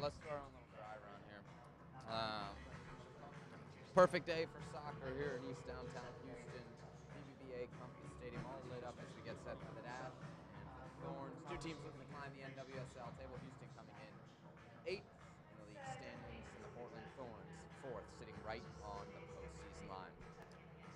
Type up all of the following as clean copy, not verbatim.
Let's start on a little dry run here. Perfect day for soccer here in East Downtown Houston. BBVA Compass Stadium all lit up as we get set for the Dash and Thorns. Two teams looking to climb the NWSL table. Houston coming in 8th in the league standings, and the Portland Thorns 4th, sitting right on the postseason line.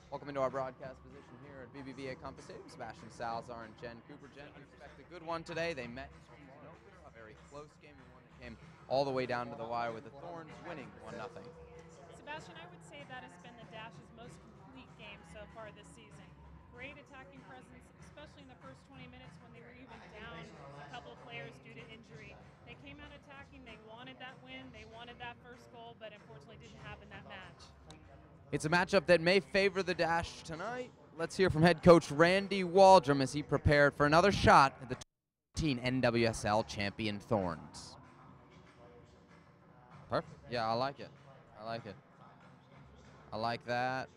Welcome into our broadcast position here at BBVA Compass Stadium. Sebastian Salazar and Jen Cooper. Jen, we expect a good one today. They met in the season opener, a very close game, and one that came all the way down to the wire with the Thorns winning 1-0. Sebastian, I would say that has been the Dash's most complete game so far this season. Great attacking presence, especially in the first 20 minutes when they were even down a couple of players due to injury. They came out attacking, they wanted that win, they wanted that first goal, but unfortunately didn't happen that match. It's a matchup that may favor the Dash tonight. Let's hear from head coach Randy Waldrum as he prepared for another shot at the 2018 NWSL champion Thorns. Perfect. Yeah, I like it. I like it. I like that.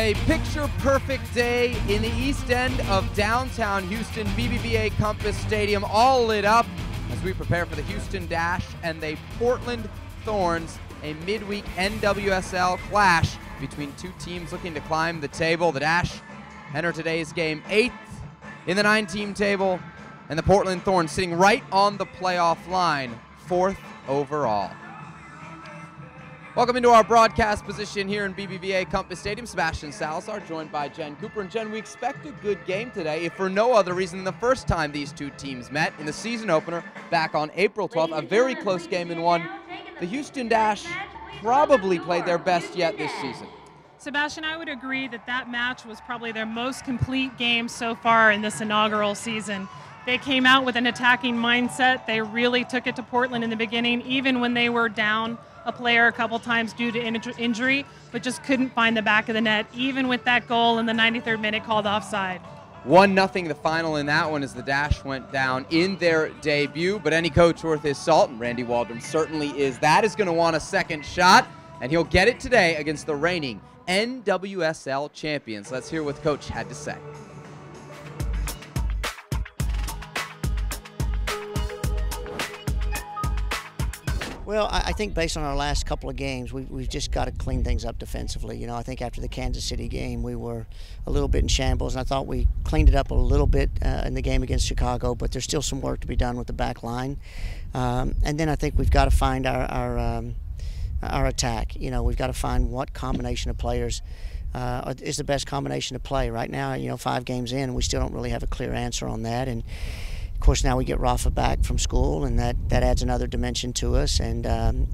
a picture-perfect day in the east end of downtown Houston, BBVA Compass Stadium, all lit up as we prepare for the Houston Dash and the Portland Thorns, a midweek NWSL clash between two teams looking to climb the table. The Dash enter today's game 8th in the 9-team table, and the Portland Thorns sitting right on the playoff line, 4th overall. Welcome into our broadcast position here in BBVA Compass Stadium. Sebastian Salazar joined by Jen Cooper. And Jen, we expect a good game today, if for no other reason than the first time these two teams met in the season opener back on April 12th. A very close game in one. The Houston Dash probably played their best yet this season. Sebastian, I would agree that that match was probably their most complete game so far in this inaugural season. They came out with an attacking mindset. They really took it to Portland in the beginning, even when they were down a player a couple times due to injury, but just couldn't find the back of the net, even with that goal in the 93rd minute called offside. 1-0 the final in that one as the Dash went down in their debut, but any coach worth his salt, and Randy Waldron certainly is going to want a second shot, and he'll get it today against the reigning NWSL champions. Let's hear what the coach had to say. Well, I think based on our last couple of games, we've just got to clean things up defensively. You know, I think after the Kansas City game, we were a little bit in shambles, and I thought we cleaned it up a little bit in the game against Chicago, but there's still some work to be done with the back line. And then I think we've got to find our attack. You know, we've got to find what combination of players is the best combination to play. Right now, you know, 5 games in, we still don't really have a clear answer on that. And of course, now we get Rafa back from school, and that adds another dimension to us. And,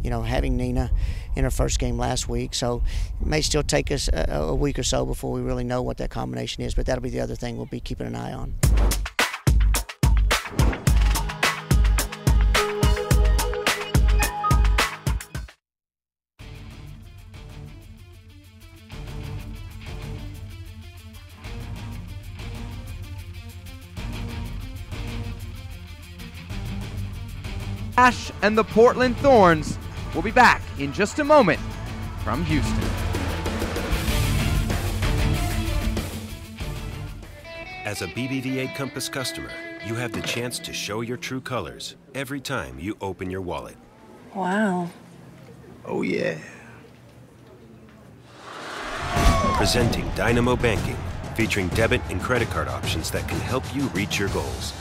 you know, having Nina in her first game last week, so it may still take us a week or so before we really know what that combination is, but that'll be the other thing we'll be keeping an eye on. Dash and the Portland Thorns will be back in just a moment from Houston. As a BBVA Compass customer, you have the chance to show your true colors every time you open your wallet. Wow. Oh, yeah. Presenting Dynamo Banking, featuring debit and credit card options that can help you reach your goals.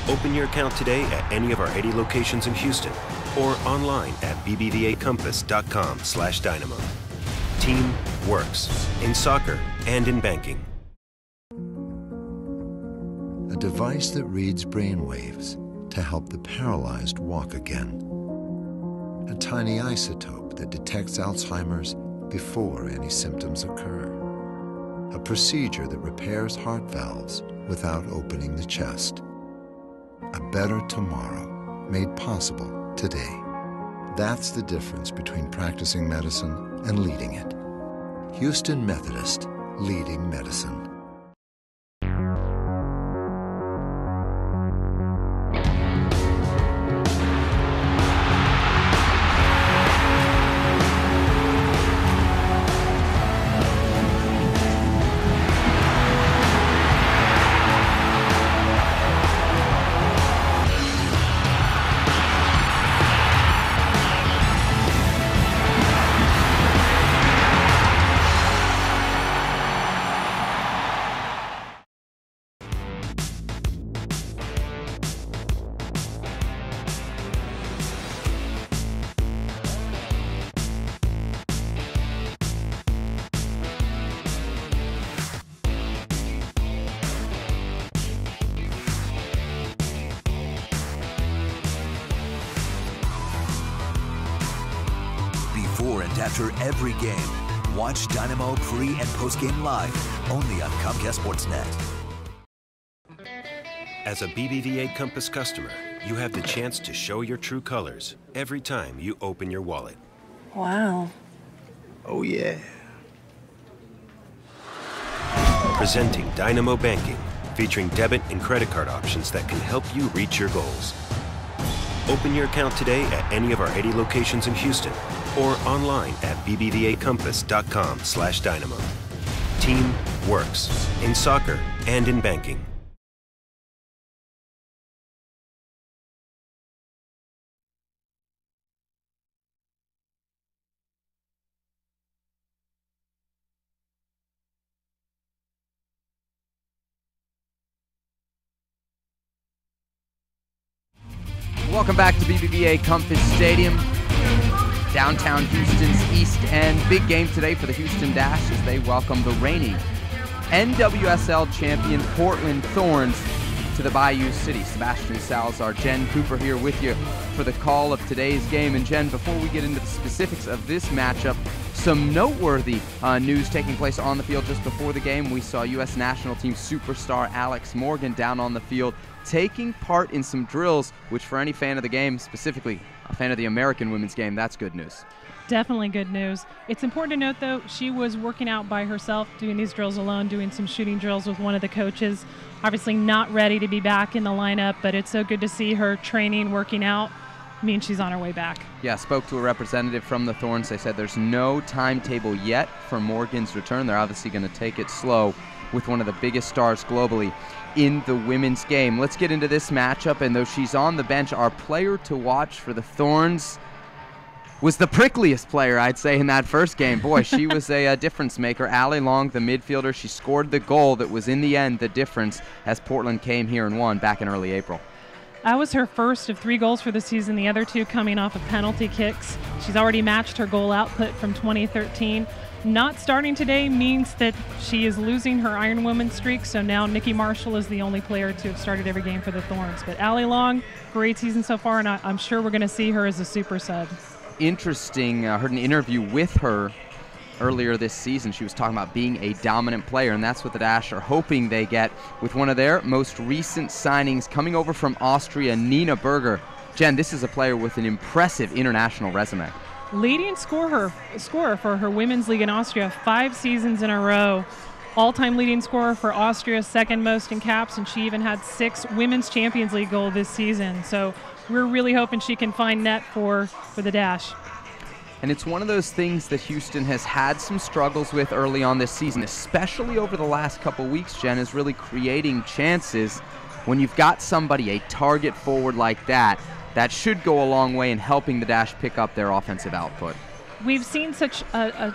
Open your account today at any of our 80 locations in Houston or online at bbvacompass.com/dynamo. Team works in soccer and in banking. A device that reads brainwaves to help the paralyzed walk again. A tiny isotope that detects Alzheimer's before any symptoms occur. A procedure that repairs heart valves without opening the chest. A better tomorrow made possible today. That's the difference between practicing medicine and leading it. Houston Methodist, leading medicine. Before and after every game, watch Dynamo pre- and post-game live, only on Comcast Sportsnet. As a BBVA Compass customer, you have the chance to show your true colors every time you open your wallet. Wow. Oh, yeah. Presenting Dynamo Banking, featuring debit and credit card options that can help you reach your goals. Open your account today at any of our 80 locations in Houston or online at bbvacompass.com/dynamo. team works in soccer and in banking. Welcome back to BBVA Compass Stadium, downtown Houston's East End. Big game today for the Houston Dash as they welcome the reigning NWSL champion Portland Thorns to the Bayou City. Sebastian Salazar, Jen Cooper here with you for the call of today's game. And Jen, before we get into the specifics of this matchup, some noteworthy news taking place on the field just before the game. We saw U.S. national team superstar Alex Morgan down on the field taking part in some drills, which for any fan of the game, specifically a fan of the American women's game, that's good news. Definitely good news. It's important to note, though, she was working out by herself, doing these drills alone, doing some shooting drills with one of the coaches. Obviously not ready to be back in the lineup, but it's so good to see her training, working out. Means she's on her way back. Yeah, spoke to a representative from the Thorns. They said there's no timetable yet for Morgan's return. They're obviously going to take it slow with one of the biggest stars globally in the women's game. Let's get into this matchup, and though she's on the bench, our player to watch for the Thorns was the prickliest player, I'd say, in that first game. Boy, she was a difference maker. Allie Long, the midfielder, she scored the goal that was in the end the difference as Portland came here and won back in early April. That was her first of 3 goals for the season, the other 2 coming off of penalty kicks. She's already matched her goal output from 2013. Not starting today means that she is losing her Iron Woman streak, so now Nikki Marshall is the only player to have started every game for the Thorns. But Allie Long, great season so far, and I'm sure we're going to see her as a super sub. Interesting, I heard an interview with her earlier this season. She was talking about being a dominant player, and that's what the Dash are hoping they get with one of their most recent signings coming over from Austria, Nina Berger. Jen, this is a player with an impressive international resume. Leading scorer for her women's league in Austria 5 seasons in a row. All-time leading scorer for Austria, second most in caps, and she even had 6 Women's Champions League goals this season. So we're really hoping she can find net for the Dash. And it's one of those things that Houston has had some struggles with early on this season, especially over the last couple weeks, Jen, is really creating chances. When you've got somebody, a target forward like that, that should go a long way in helping the Dash pick up their offensive output. We've seen such a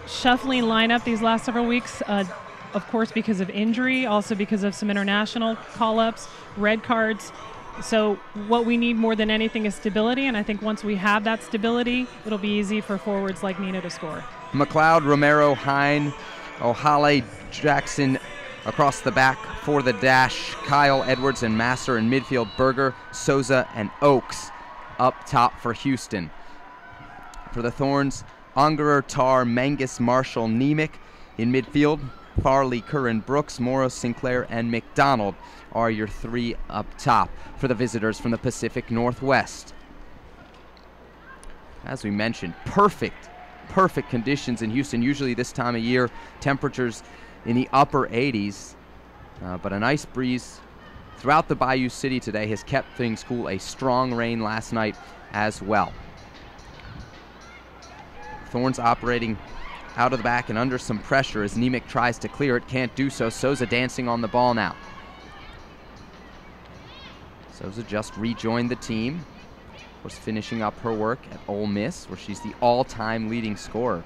shuffling lineup these last several weeks, of course because of injury, also because of some international call-ups, red cards. So what we need more than anything is stability, and I think once we have that stability, it'll be easy for forwards like Nina to score. McLeod, Romero, Hine, O'Hale, Jackson across the back for the Dash. Kyle, Edwards, and Masser in midfield. Berger, Souza, and Oakes up top for Houston. For the Thorns, Ungerer, Tar, Mangus, Marshall, Nemec in midfield. Farley, Curran, Brooks, Morrow, Sinclair, and McDonald are your 3 up top for the visitors from the Pacific Northwest. As we mentioned, perfect conditions in Houston. Usually this time of year, temperatures in the upper 80s, but a nice breeze throughout the Bayou City today has kept things cool. A strong rain last night as well. Thorns operating out of the back and under some pressure as Nemec tries to clear it, can't do so. Souza dancing on the ball now. Souza just rejoined the team, of course finishing up her work at Ole Miss, where she's the all-time leading scorer.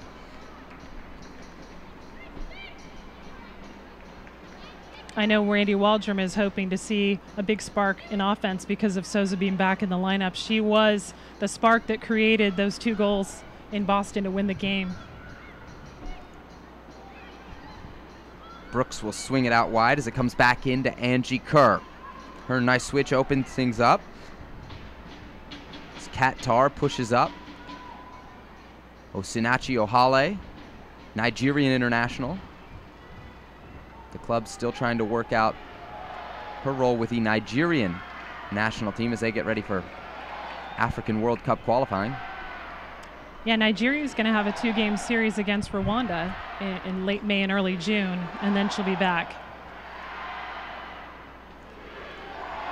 I know Randy Waldrum is hoping to see a big spark in offense because of Souza being back in the lineup. She was the spark that created those 2 goals in Boston to win the game. Brooks will swing it out wide as it comes back into Angie Kerr. Her nice switch opens things up. As Kat Tar pushes up. Osinachi Ohale, Nigerian international. The club's still trying to work out her role with the Nigerian national team as they get ready for African World Cup qualifying. Yeah, Nigeria is going to have a 2-game series against Rwanda in late May and early June, and then she'll be back.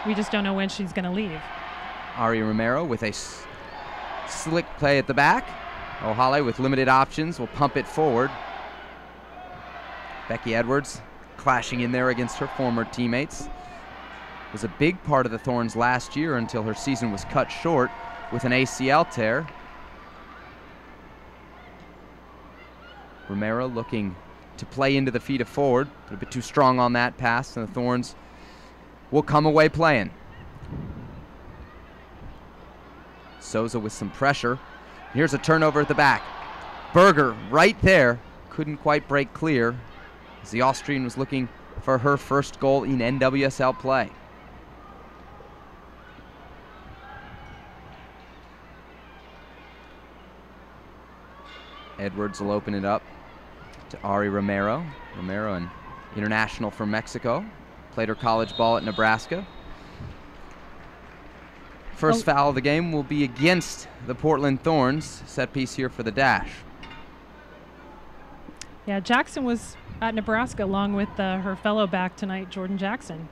We just don't know when she's going to leave. Ari Romero with a slick play at the back. Ohale with limited options will pump it forward. Becky Edwards clashing in there against her former teammates. Was a big part of the Thorns last year until her season was cut short with an ACL tear. Romero looking to play into the feet of forward, but a bit too strong on that pass, and the Thorns will come away playing. Souza with some pressure. Here's a turnover at the back. Berger right there, couldn't quite break clear as the Austrian was looking for her first goal in NWSL play. Edwards will open it up to Ari Romero. Romero, an international from Mexico, played her college ball at Nebraska. First foul of the game will be against the Portland Thorns. Set piece here for the Dash. Yeah, Jackson was at Nebraska along with her fellow back tonight, Jordan Jackson.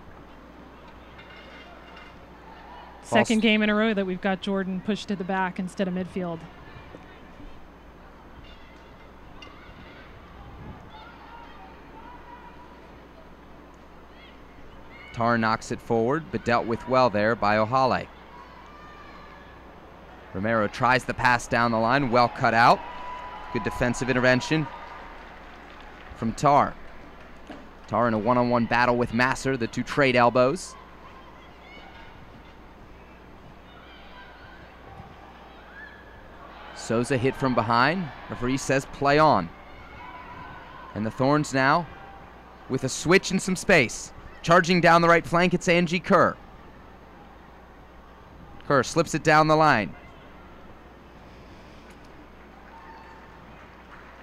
Second game in a row that we've got Jordan pushed to the back instead of midfield. Tar knocks it forward, but dealt with well there by Ohale. Romero tries the pass down the line, well cut out. Good defensive intervention from Tar. Tar in a one-on-one battle with Masser, the two trade elbows. Souza hit from behind. Referee says play on. And the Thorns now with a switch and some space. Charging down the right flank, it's Angie Kerr. Kerr slips it down the line.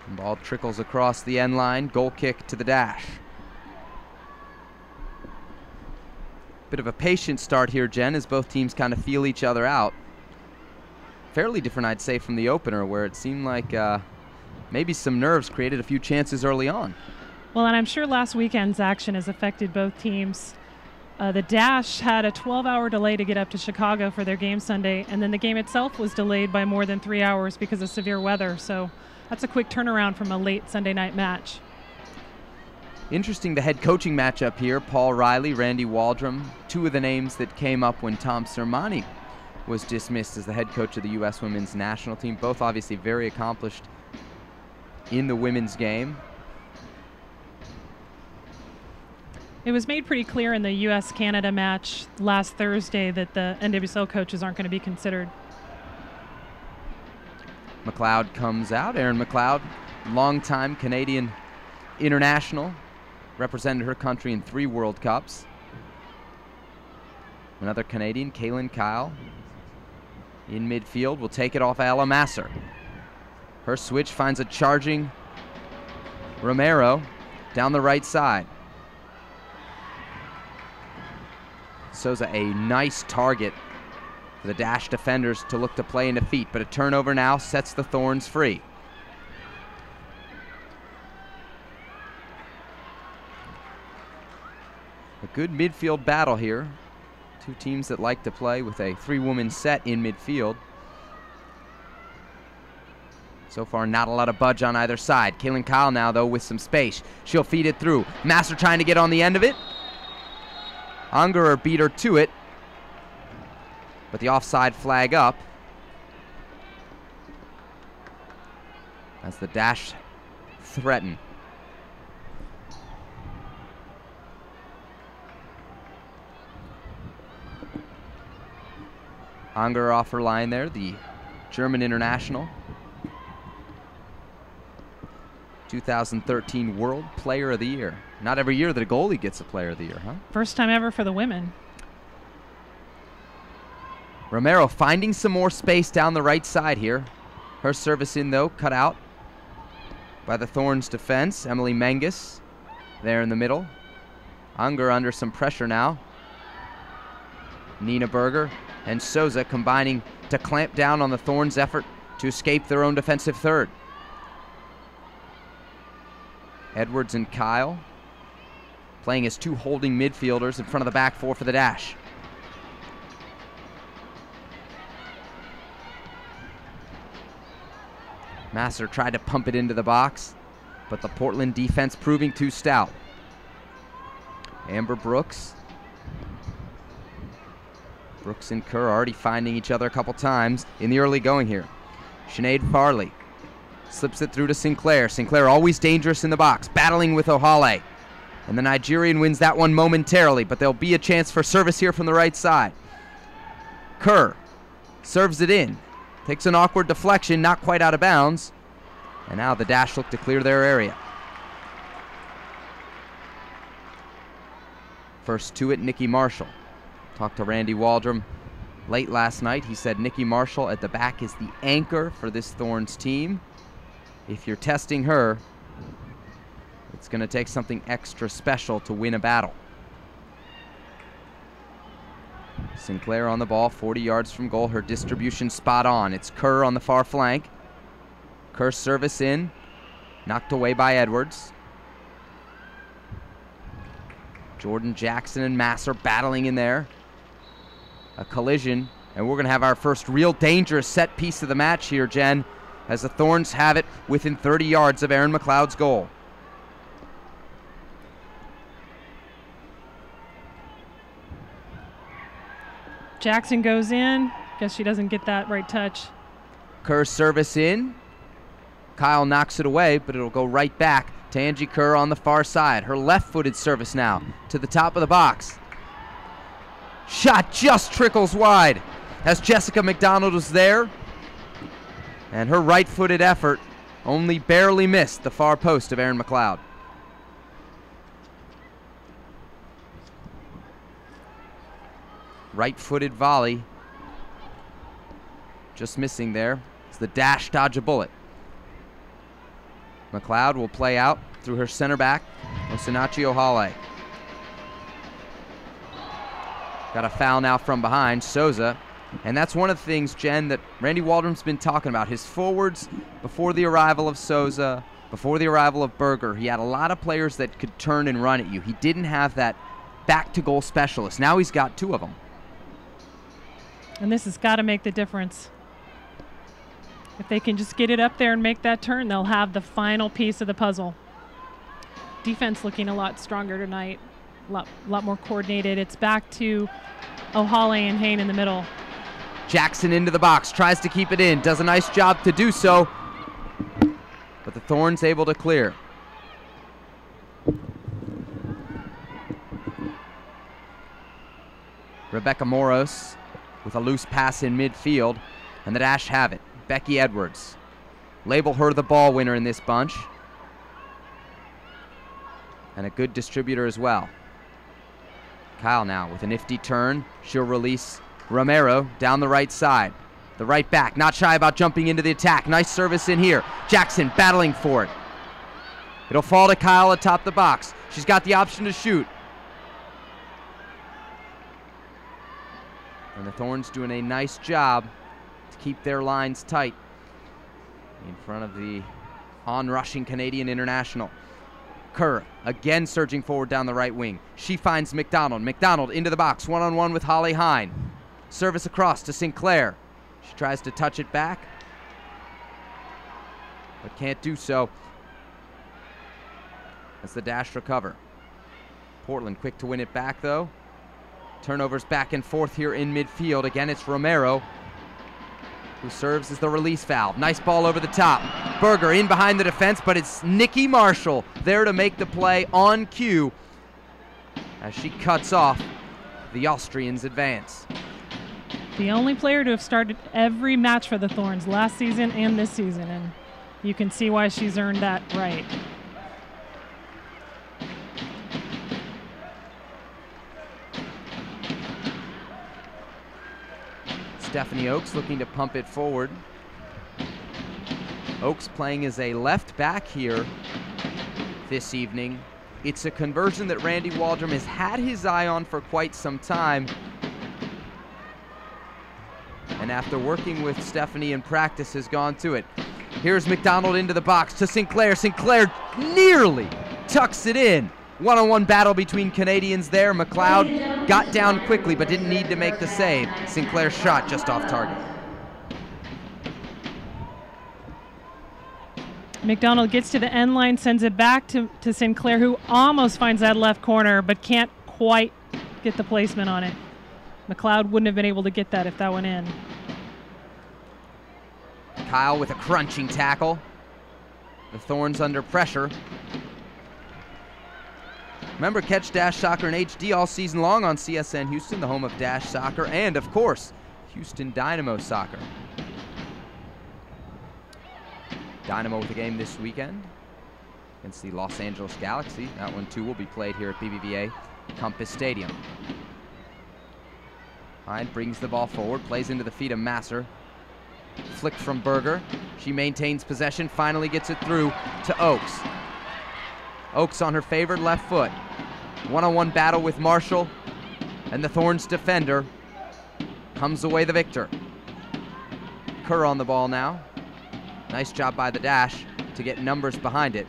And ball trickles across the end line. Goal kick to the Dash. Bit of a patient start here, Jen, as both teams kind of feel each other out. Fairly different, I'd say, from the opener, where it seemed like maybe some nerves created a few chances early on. Well, and I'm sure last weekend's action has affected both teams. The Dash had a 12-hour delay to get up to Chicago for their game Sunday, and then the game itself was delayed by more than 3 hours because of severe weather. So that's a quick turnaround from a late Sunday night match. Interesting, the head coaching matchup here. Paul Riley, Randy Waldrum, two of the names that came up when Tom Sermani was dismissed as the head coach of the U.S. women's national team. Both obviously very accomplished in the women's game. It was made pretty clear in the U.S.-Canada match last Thursday that the NWSL coaches aren't going to be considered. McLeod comes out. Erin McLeod, longtime Canadian international, represented her country in 3 World Cups. Another Canadian, Kaylin Kyle, in midfield, will take it off Ella Masser. Her switch finds a charging Romero down the right side. Souza, a nice target for the Dash defenders to look to play into feet, but a turnover now sets the Thorns free. A good midfield battle here. Two teams that like to play with a 3-woman set in midfield. So far, not a lot of budge on either side. Kaylin Kyle now, though, with some space. She'll feed it through. Masser trying to get on the end of it. Ungerer beat her to it, but the offside flag up as the Dash threaten. Ungerer off her line there, the German international. 2013 World Player of the Year. Not every year that a goalie gets a Player of the Year, huh? First time ever for the women. Romero finding some more space down the right side here. Her service in, though, cut out by the Thorns defense. Emily Menges there in the middle. Unger under some pressure now. Nina Berger and Souza combining to clamp down on the Thorns' effort to escape their own defensive third. Edwards and Kyle playing as 2 holding midfielders in front of the back 4 for the Dash. Masser tried to pump it into the box. but the Portland defense proving too stout. Amber Brooks. Brooks and Kerr already finding each other a couple times in the early going here. Sinead Farley slips it through to Sinclair. Sinclair always dangerous in the box, battling with Ohale. And the Nigerian wins that one momentarily, but there'll be a chance for service here from the right side. Kerr serves it in. Takes an awkward deflection, not quite out of bounds. And now the Dash look to clear their area. First to it, Nikki Marshall. Talked to Randy Waldrum late last night. He said Nikki Marshall at the back is the anchor for this Thorns team. If you're testing her, it's going to take something extra special to win a battle. Sinclair on the ball, 40 yards from goal. Her distribution spot on. It's Kerr on the far flank. Kerr service in, knocked away by Edwards. Jordan Jackson and Masser battling in there. A collision, and we're going to have our first real dangerous set piece of the match here, Jen, as the Thorns have it within 30 yards of Erin McLeod's goal. Jackson goes in. Guess she doesn't get that right touch. Kerr service in. Kyle knocks it away, but it'll go right back to Angie Kerr on the far side. Her left-footed service now to the top of the box. Shot just trickles wide as Jessica McDonald was there. And her right-footed effort only barely missed the far post of Erin McLeod. Right-footed volley. Just missing there. It's the Dash dodge a bullet. McLeod will play out through her center back, Osinachi Ohale. Got a foul now from behind, Souza. And that's one of the things, Jen, that Randy Waldrum's been talking about. His forwards, before the arrival of Souza, before the arrival of Berger, he had a lot of players that could turn and run at you. He didn't have that back-to-goal specialist. Now he's got two of them. And this has got to make the difference. If they can just get it up there and make that turn, they'll have the final piece of the puzzle. Defense looking a lot stronger tonight, a lot more coordinated. It's back to Ohale and Hain in the middle. Jackson into the box, tries to keep it in, does a nice job to do so, but the Thorns able to clear. Rebecca Moros with a loose pass in midfield, and the Dash have it. Becky Edwards. Label her the ball winner in this bunch. And a good distributor as well. Kyle now with a nifty turn. She'll release Romero down the right side. The right back, not shy about jumping into the attack. Nice service in here. Jackson battling for it. It'll fall to Kyle atop the box. She's got the option to shoot. And the Thorns doing a nice job to keep their lines tight in front of the on-rushing Canadian international. Kerr again surging forward down the right wing. She finds McDonald. McDonald into the box, one-on-one with Holly Hine. Service across to Sinclair. She tries to touch it back, but can't do so as the Dash recover. Portland quick to win it back though. Turnovers back and forth here in midfield. Again, it's Romero who serves as the release valve. Nice ball over the top. Berger in behind the defense, but it's Nikki Marshall there to make the play on cue as she cuts off the Austrians' advance. The only player to have started every match for the Thorns last season and this season, and you can see why she's earned that right. Stephanie Oakes looking to pump it forward. Oakes playing as a left back here this evening. It's a conversion that Randy Waldrum has had his eye on for quite some time. And after working with Stephanie in practice, has gone to it. Here's McDonald into the box to Sinclair. Sinclair nearly tucks it in. One-on-one battle between Canadians there. McLeod got down quickly but didn't need to make the save. Sinclair's shot just off target. McDonald gets to the end line, sends it back to Sinclair, who almost finds that left corner, but can't quite get the placement on it. McLeod wouldn't have been able to get that if that went in. Kyle with a crunching tackle. The Thorns under pressure. Remember, catch Dash Soccer in HD all season long on CSN Houston, the home of Dash Soccer, and of course, Houston Dynamo Soccer. Dynamo with a game this weekend against the Los Angeles Galaxy. That one too will be played here at BBVA Compass Stadium. Hyde brings the ball forward, plays into the feet of Masser. Flick from Berger. She maintains possession, finally gets it through to Oakes. Oakes on her favored left foot. One-on-one battle with Marshall, and the Thorns defender comes away the victor. Kerr on the ball now. Nice job by the Dash to get numbers behind it.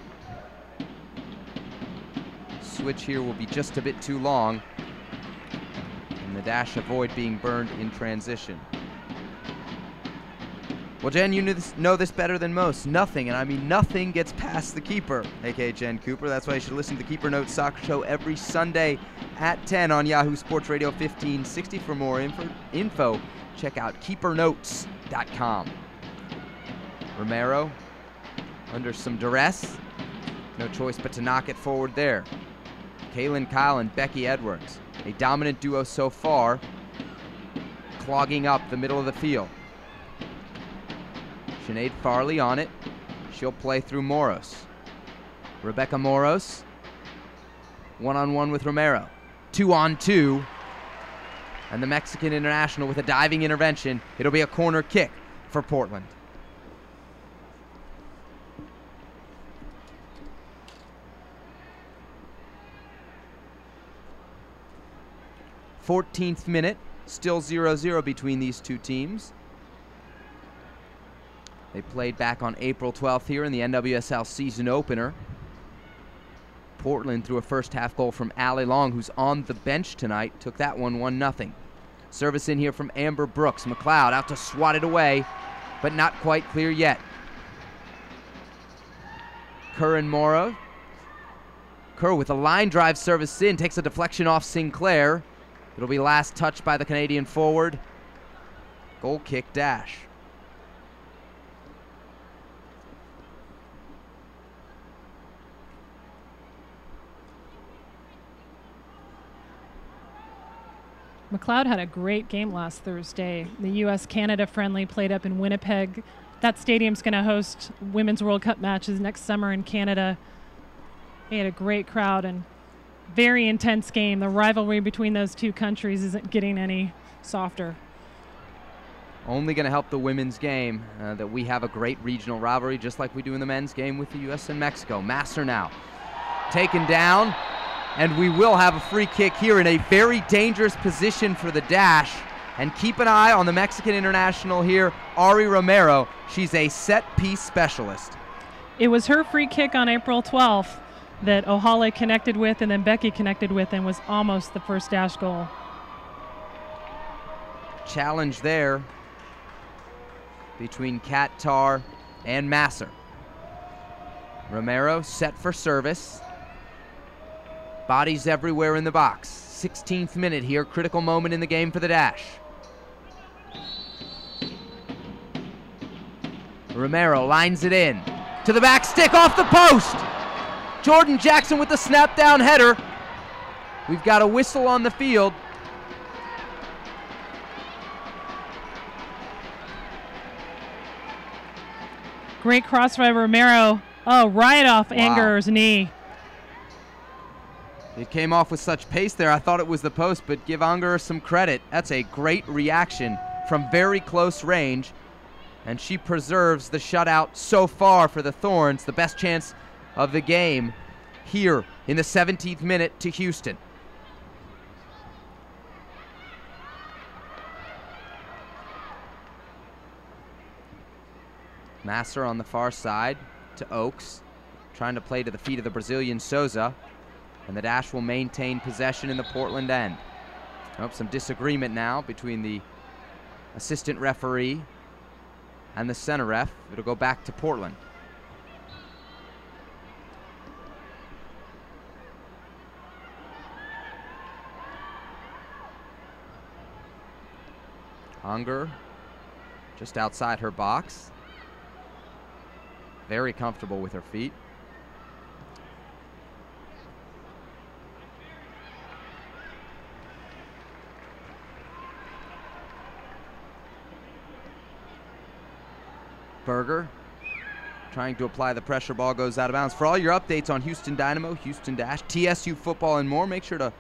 Switch here will be just a bit too long, and the Dash avoid being burned in transition. Well, Jen, you know this better than most. Nothing, and I mean nothing, gets past the keeper, aka Jen Cooper. That's why you should listen to the Keeper Notes Soccer Show every Sunday at 10 on Yahoo Sports Radio 1560. For more info, check out keepernotes.com. Romero under some duress. No choice but to knock it forward there. Kaylin Kyle and Becky Edwards, a dominant duo so far, clogging up the middle of the field. Sinead Farley on it. She'll play through Moros. Rebecca Moros, one-on-one with Romero. 2-on-2. And the Mexican international with a diving intervention. It'll be a corner kick for Portland. .14th minute, still 0-0 between these two teams. They played back on April 12th here in the NWSL season opener. Portland, through a first half goal from Allie Long, who's on the bench tonight, took that one 1-0. Service in here from Amber Brooks. McLeod out to swat it away, but not quite clear yet. Kerr and Mora. Kerr with a line drive service in, takes a deflection off Sinclair. It'll be last touched by the Canadian forward. Goal kick Dash. McLeod had a great game last Thursday. The U.S.-Canada friendly played up in Winnipeg. That stadium's going to host Women's World Cup matches next summer in Canada. They had a great crowd and very intense game. The rivalry between those two countries isn't getting any softer. Only going to help the women's game that we have a great regional rivalry, just like we do in the men's game with the U.S. and Mexico. Masser now taken down. And we will have a free kick here in a very dangerous position for the Dash. And keep an eye on the Mexican international here, Ari Romero. She's a set-piece specialist. It was her free kick on April 12th that Ohale connected with and then Becky connected with and was almost the first Dash goal. Challenge there between Kat Tarr and Masser. Romero set for service. Bodies everywhere in the box. 16th minute here, critical moment in the game for the Dash. Romero lines it in. To the back stick, off the post! Jordan Jackson with the snap down header. We've got a whistle on the field. Great cross by Romero. Oh, right off Anger's knee. It came off with such pace there, I thought it was the post, but give Unger some credit. That's a great reaction from very close range, and she preserves the shutout so far for the Thorns, the best chance of the game here in the 17th minute to Houston. Masser on the far side to Oakes, trying to play to the feet of the Brazilian Souza. And the Dash will maintain possession in the Portland end. Oh, some disagreement now between the assistant referee and the center ref. It'll go back to Portland. Unger just outside her box. Very comfortable with her feet. Berger trying to apply the pressure, ball goes out of bounds. For all your updates on Houston Dynamo, Houston Dash, TSU football, and more, make sure to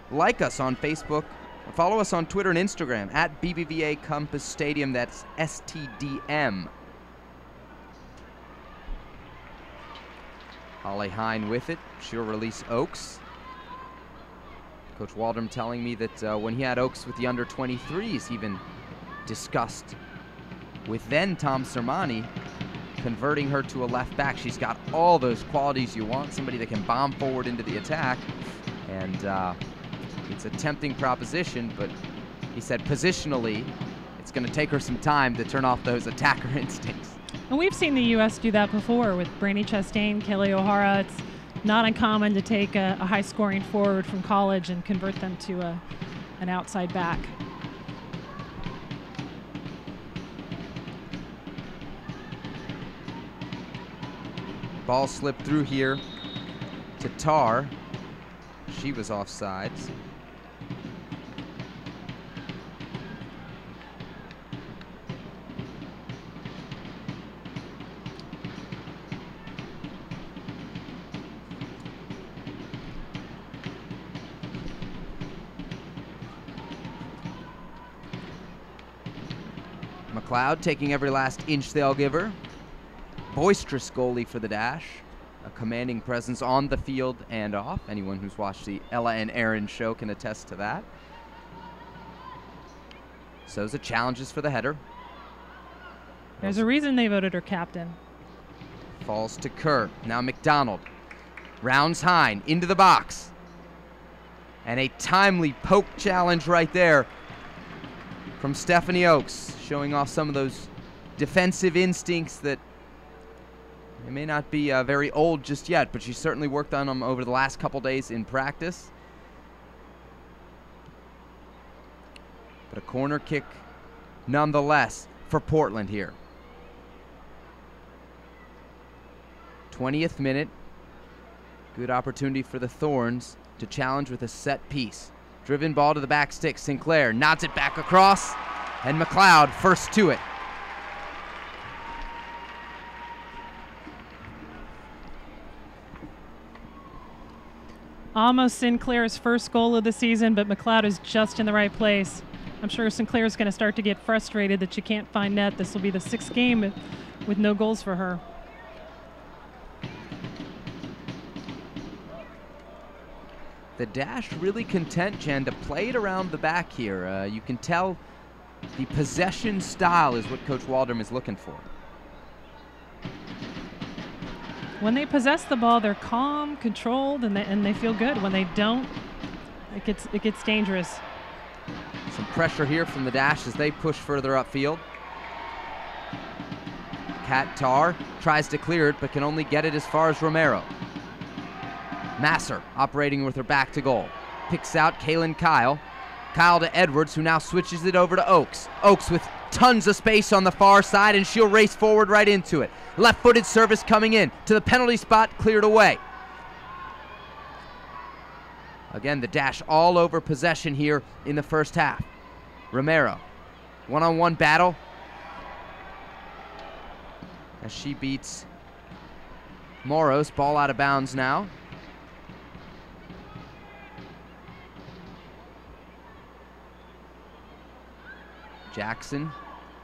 like us on Facebook, or follow us on Twitter and Instagram at BBVA Compass Stadium. That's STDM. Holly Hine with it. She'll release Oaks. Coach Waldron telling me that when he had Oaks with the under 23s, even discussed with then Tom Sermani converting her to a left back. She's got all those qualities you want, somebody that can bomb forward into the attack, and it's a tempting proposition, but he said positionally it's going to take her some time to turn off those attacker instincts. And we've seen the U.S. do that before with Brandy Chastain, Kelly O'Hara. It's not uncommon to take a high-scoring forward from college and convert them to an outside back. Ball slipped through here to Tar. She was offsides. McLeod taking every last inch they'll give her. Boisterous goalie for the Dash. A commanding presence on the field and off. Anyone who's watched the Ella and Aaron show can attest to that. Souza challenges for the header. There's a reason they voted her captain. Falls to Kerr. Now McDonald. Rounds Hine into the box. And a timely poke challenge right there from Stephanie Oaks, showing off some of those defensive instincts that they may not be very old just yet, but she certainly worked on them over the last couple days in practice. But a corner kick nonetheless for Portland here. 20th minute. Good opportunity for the Thorns to challenge with a set piece. Driven ball to the back stick. Sinclair nods it back across, and McLeod first to it. Almost Sinclair's first goal of the season, but McLeod is just in the right place. I'm sure Sinclair's going to start to get frustrated that she can't find net. This will be the 6th game with no goals for her. The Dash really content, Jen, to play it around the back here. You can tell the possession style is what Coach Waldron is looking for. When they possess the ball, they're calm, controlled, and they feel good. When they don't, it gets dangerous. Some pressure here from the Dash as they push further upfield. Kat Tar tries to clear it, but can only get it as far as Romero. Masser operating with her back to goal. Picks out Kaylin Kyle. Kyle to Edwards, who now switches it over to Oaks. Oaks with tons of space on the far side, and she'll race forward right into it. Left-footed service coming in to the penalty spot, cleared away. Again, the Dash all over possession here in the first half. Romero, one-on-one battle as she beats Moros. Ball out of bounds now. Jackson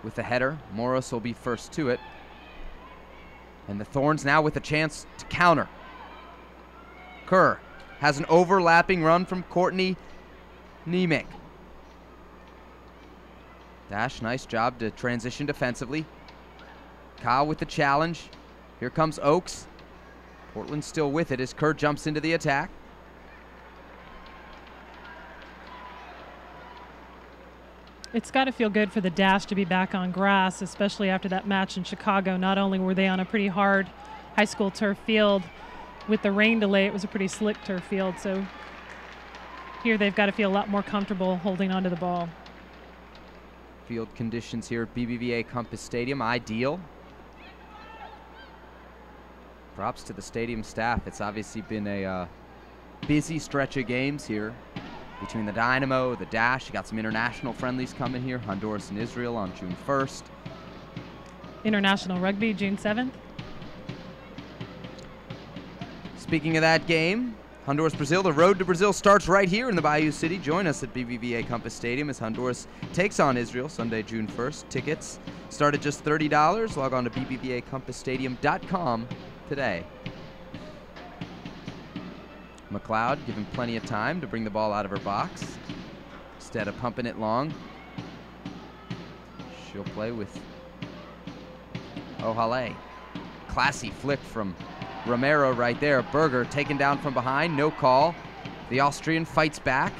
with the header. Moros will be first to it. And the Thorns now with a chance to counter. Kerr has an overlapping run from Courtney Nemec. Dash, nice job to transition defensively. Kyle with the challenge. Here comes Oaks. Portland still with it as Kerr jumps into the attack. It's got to feel good for the Dash to be back on grass, especially after that match in Chicago. Not only were they on a pretty hard high school turf field, with the rain delay, it was a pretty slick turf field. So here they've got to feel a lot more comfortable holding onto the ball. Field conditions here at BBVA Compass Stadium, ideal. Props to the stadium staff. It's obviously been a busy stretch of games here between the Dynamo, the Dash. You got some international friendlies coming here, Honduras and Israel on June 1st. International Rugby, June 7th. Speaking of that game, Honduras-Brazil, the road to Brazil starts right here in the Bayou City. Join us at BBVA Compass Stadium as Honduras takes on Israel Sunday, June 1st. Tickets start at just $30. Log on to bbvacompassstadium.com today. McLeod given plenty of time to bring the ball out of her box. Instead of pumping it long, she'll play with O'Haley. Classy flick from Romero right there. Berger taken down from behind, no call. The Austrian fights back.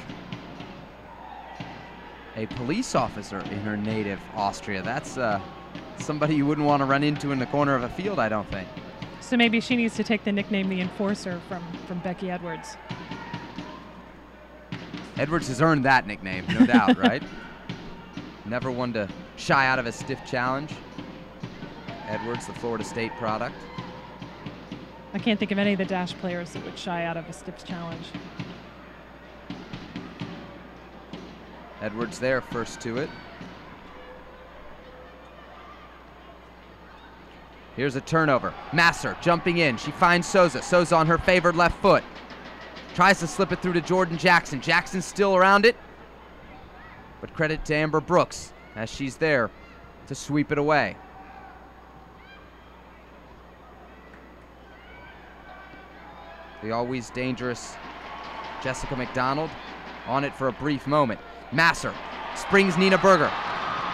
A police officer in her native Austria. That's somebody you wouldn't want to run into in the corner of a field, I don't think. So maybe she needs to take the nickname the Enforcer from Becky Edwards. Edwards has earned that nickname, no doubt, right? Never one to shy out of a stiff challenge. Edwards, the Florida State product. I can't think of any of the Dash players that would shy out of a stiff challenge. Edwards there, first to it. Here's a turnover. Masser jumping in. She finds Souza. Souza on her favored left foot. Tries to slip it through to Jordan Jackson. Jackson's still around it. But credit to Amber Brooks as she's there to sweep it away. The always dangerous Jessica McDonald on it for a brief moment. Masser springs Nina Berger.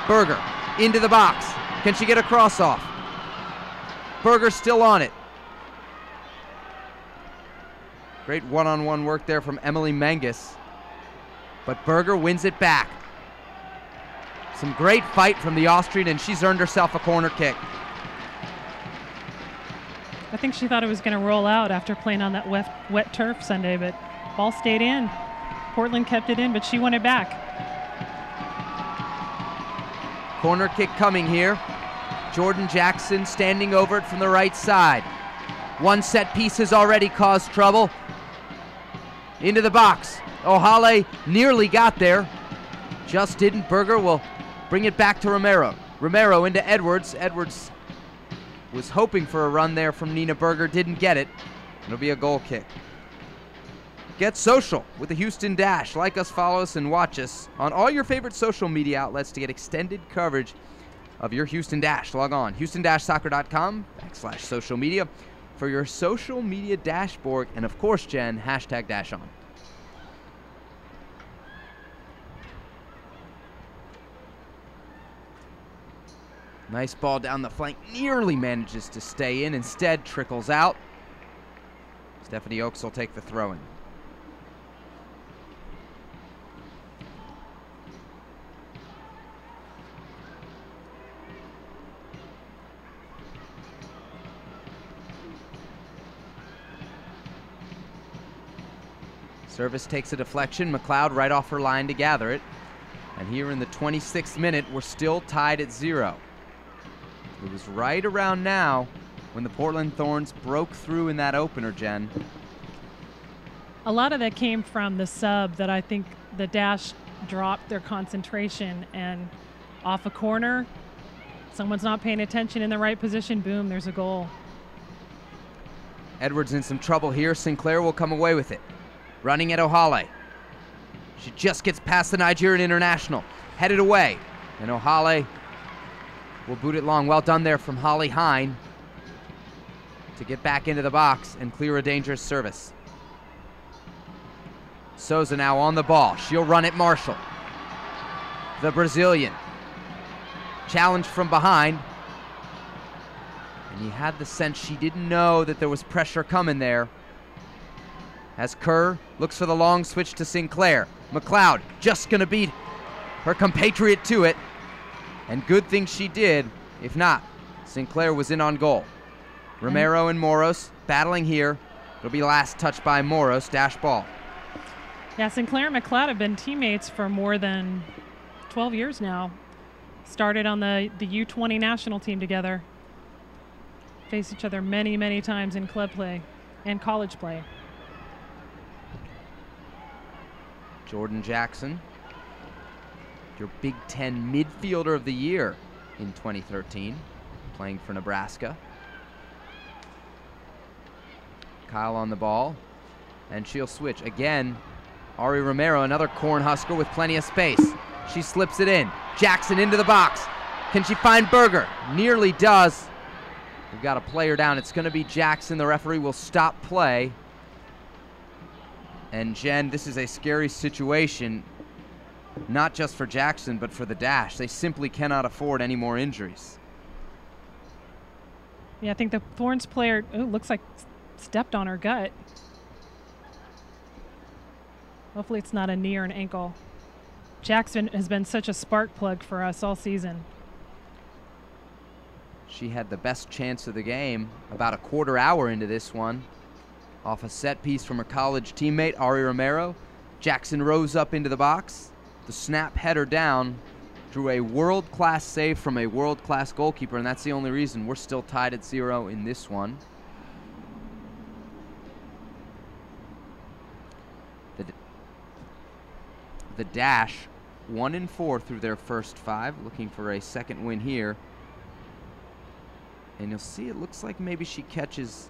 Berger into the box. Can she get a cross off? Berger still on it. Great one-on-one work there from Emily Menges. But Berger wins it back. Some great fight from the Austrian, and she's earned herself a corner kick. I think she thought it was going to roll out after playing on that wet turf Sunday, but ball stayed in. Portland kept it in, but she won it back. Corner kick coming here. Jordan Jackson standing over it from the right side. One set piece has already caused trouble. Into the box. O'Haley nearly got there. Just didn't. Berger will bring it back to Romero. Romero into Edwards. Edwards was hoping for a run there from Nina Berger. Didn't get it. It'll be a goal kick. Get social with the Houston Dash. Like us, follow us, and watch us on all your favorite social media outlets to get extended coverage of your Houston Dash. Log on houston-soccer.com/social media for your social media dashboard, and of course, Jen, #DashOn. Nice ball down the flank, nearly manages to stay in, instead trickles out. Stephanie Oakes will take the throw-in. Service takes a deflection. McLeod right off her line to gather it. And here in the 26th minute, we're still tied at 0. It was right around now when the Portland Thorns broke through in that opener, Jen. A lot of that came from the sub that I think the Dash dropped their concentration, and off a corner, someone's not paying attention in the right position, boom, there's a goal. Edwards in some trouble here. Sinclair will come away with it. Running at O'Haley. She just gets past the Nigerian international. Headed away. And O'Haley will boot it long. Well done there from Holly Hine to get back into the box and clear a dangerous service. Souza now on the ball. She'll run at Marshall. The Brazilian. Challenged from behind. And you had the sense she didn't know that there was pressure coming there. As Kerr looks for the long switch to Sinclair. McLeod just going to beat her compatriot to it. And good thing she did. If not, Sinclair was in on goal. Romero and Moros battling here. It'll be last touch by Moros. Dash ball. Yeah, Sinclair and McLeod have been teammates for more than 12 years now. Started on the U20 national team together. Faced each other many, many times in club play and college play. Jordan Jackson, your Big Ten midfielder of the year in 2013, playing for Nebraska. Kyle on the ball, and she'll switch. Again, Ari Romero, another Cornhusker with plenty of space. She slips it in. Jackson into the box. Can she find Berger? Nearly does. We've got a player down. It's going to be Jackson. The referee will stop play. And Jen, this is a scary situation, not just for Jackson, but for the Dash. They simply cannot afford any more injuries. Yeah, I think the Thorns player, looks like stepped on her gut. Hopefully it's not a knee or an ankle. Jackson has been such a spark plug for us all season. She had the best chance of the game about a quarter hour into this one. Off a set piece from her college teammate, Ari Romero. Jackson rose up into the box. The snap header down, drew a world-class save from a world-class goalkeeper, and that's the only reason we're still tied at 0 in this one. The Dash 1-4 through their first 5, looking for a second win here. And you'll see it looks like maybe she catches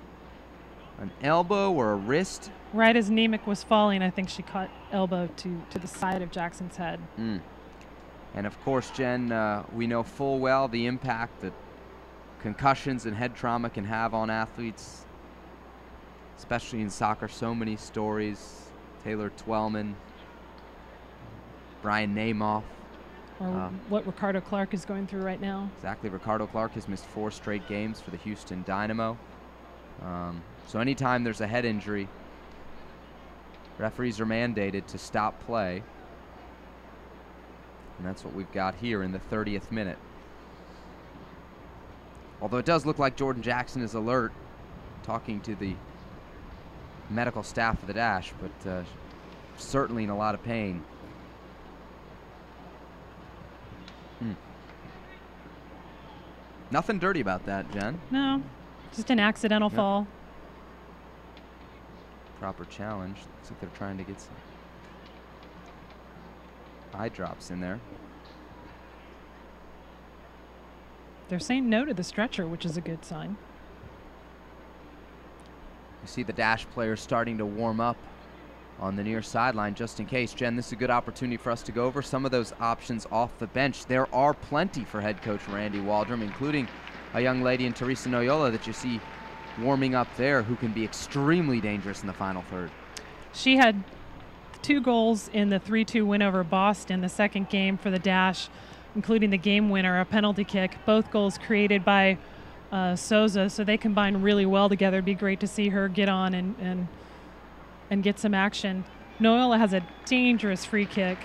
an elbow or a wrist. Right as Nemec was falling, I think she caught elbow to the side of Jackson's head. And of course, Jen, we know full well the impact that concussions and head trauma can have on athletes, especially in soccer. So many stories. Taylor Twellman, Brian Namath. Or what Ricardo Clark is going through right now. Exactly. Ricardo Clark has missed 4 straight games for the Houston Dynamo. So anytime there's a head injury, referees are mandated to stop play. And that's what we've got here in the 30th minute. Although it does look like Jordan Jackson is alert, talking to the medical staff of the Dash, but certainly in a lot of pain. Nothing dirty about that, Jen. No, just an accidental fall. Proper challenge. Looks like they're trying to get some eye drops in there. They're saying no to the stretcher, which is a good sign. You see the Dash players starting to warm up on the near sideline just in case. Jen, this is a good opportunity for us to go over some of those options off the bench. There are plenty for head coach Randy Waldrum, including a young lady in Teresa Noyola that you see warming up there, who can be extremely dangerous in the final third. She had 2 goals in the 3-2 win over Boston, the second game for the Dash, including the game winner, a penalty kick. Both goals created by Souza, so they combine really well together. It'd be great to see her get on and get some action. Noyola has a dangerous free kick.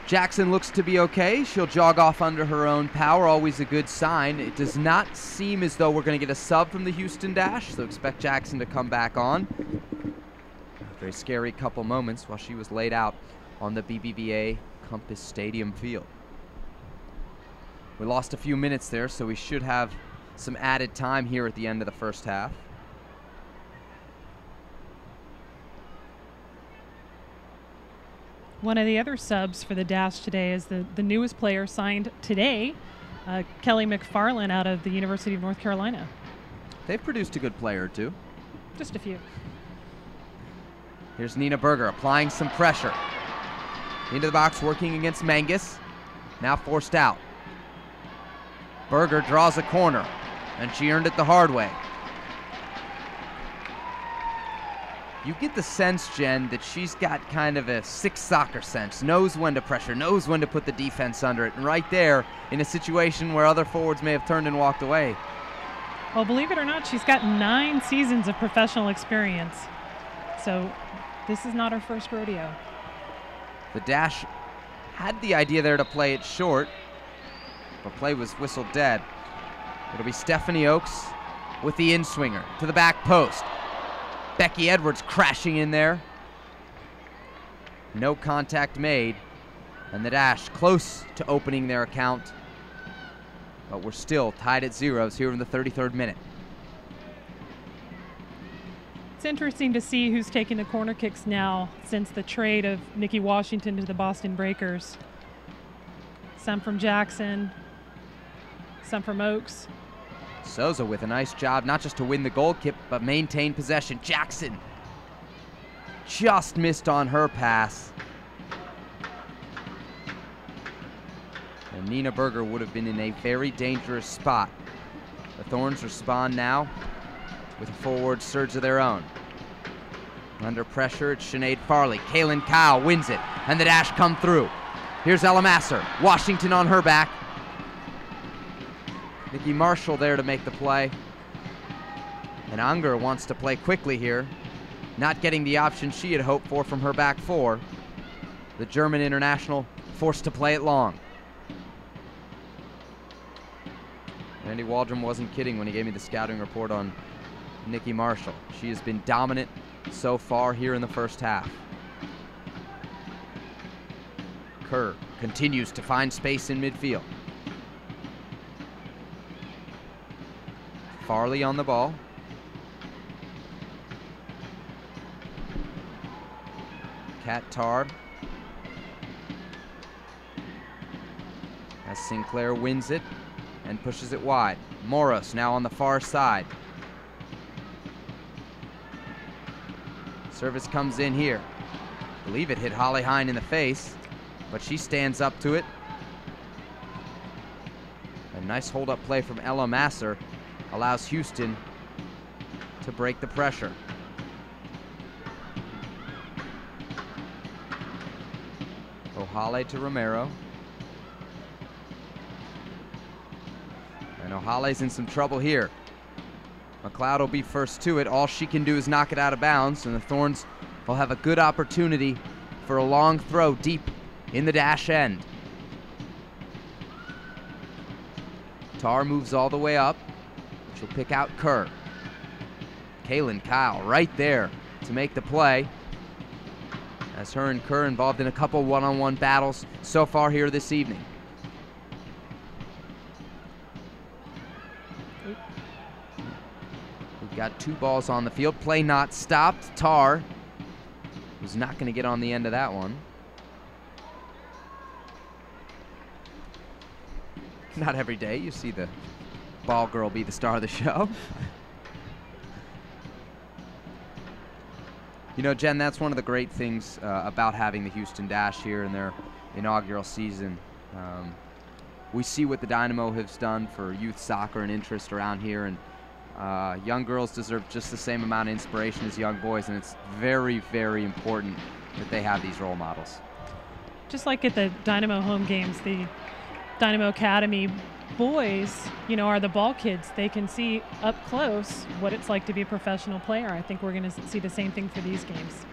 Jackson looks to be okay. She'll jog off under her own power, always a good sign. It does not seem as though we're going to get a sub from the Houston Dash, so expect Jackson to come back on. A very scary couple moments while she was laid out on the BBVA Compass Stadium field. We lost a few minutes there, so we should have some added time here at the end of the first half. One of the other subs for the Dash today is the newest player signed today, Kelly McFarland out of the University of North Carolina. They've produced a good player or two. Just a few. Here's Nina Berger applying some pressure. Into the box, working against Mangus. Now forced out. Berger draws a corner, and she earned it the hard way. You get the sense, Jen, that she's got kind of a sick soccer sense, knows when to pressure, knows when to put the defense under it, and right there, in a situation where other forwards may have turned and walked away. Well, believe it or not, she's got 9 seasons of professional experience, so this is not her first rodeo. The Dash had the idea there to play it short, but play was whistled dead. It'll be Stephanie Oakes with the in-swinger to the back post. Becky Edwards crashing in there. No contact made. And the Dash close to opening their account, but we're still tied at zeros here in the 33rd minute. It's interesting to see who's taking the corner kicks now since the trade of Nikki Washington to the Boston Breakers. Some from Jackson, some from Oaks. Souza with a nice job, not just to win the goal kick, but maintain possession. Jackson just missed on her pass. And Nina Berger would have been in a very dangerous spot. The Thorns respond now with a forward surge of their own. Under pressure, it's Sinead Farley. Kaylin Kyle wins it, and the Dash come through. Here's Ella Masser. Washington on her back. Nikki Marshall there to make the play. And Unger wants to play quickly here, not getting the option she had hoped for from her back four. The German international forced to play it long. Andy Waldron wasn't kidding when he gave me the scouting report on Nikki Marshall. She has been dominant so far here in the first half. Kerr continues to find space in midfield. Farley on the ball. Kat Tarr. As Sinclair wins it and pushes it wide. Morris now on the far side. Service comes in here. I believe it hit Holly Hine in the face, but she stands up to it. A nice hold-up play from Ella Masser allows Houston to break the pressure. O'Hale to Romero. And O'Hale's in some trouble here. McLeod will be first to it. All she can do is knock it out of bounds, and the Thorns will have a good opportunity for a long throw deep in the Dash end. Tarr moves all the way up. She'll pick out Kerr. Kaylin Kyle right there to make the play, as her and Kerr involved in a couple one-on-one battles so far here this evening. We've got 2 balls on the field. Play not stopped. Tarr was not going to get on the end of that one. Not every day you see the ball girl be the star of the show. You know, Jen, that's one of the great things about having the Houston Dash here in their inaugural season. We see what the Dynamo has done for youth soccer and interest around here, and young girls deserve just the same amount of inspiration as young boys, and it's very, very important that they have these role models. Just like at the Dynamo home games, the Dynamo Academy boys, you know, are the ball kids. They can see up close what it's like to be a professional player. I think we're going to see the same thing for these games.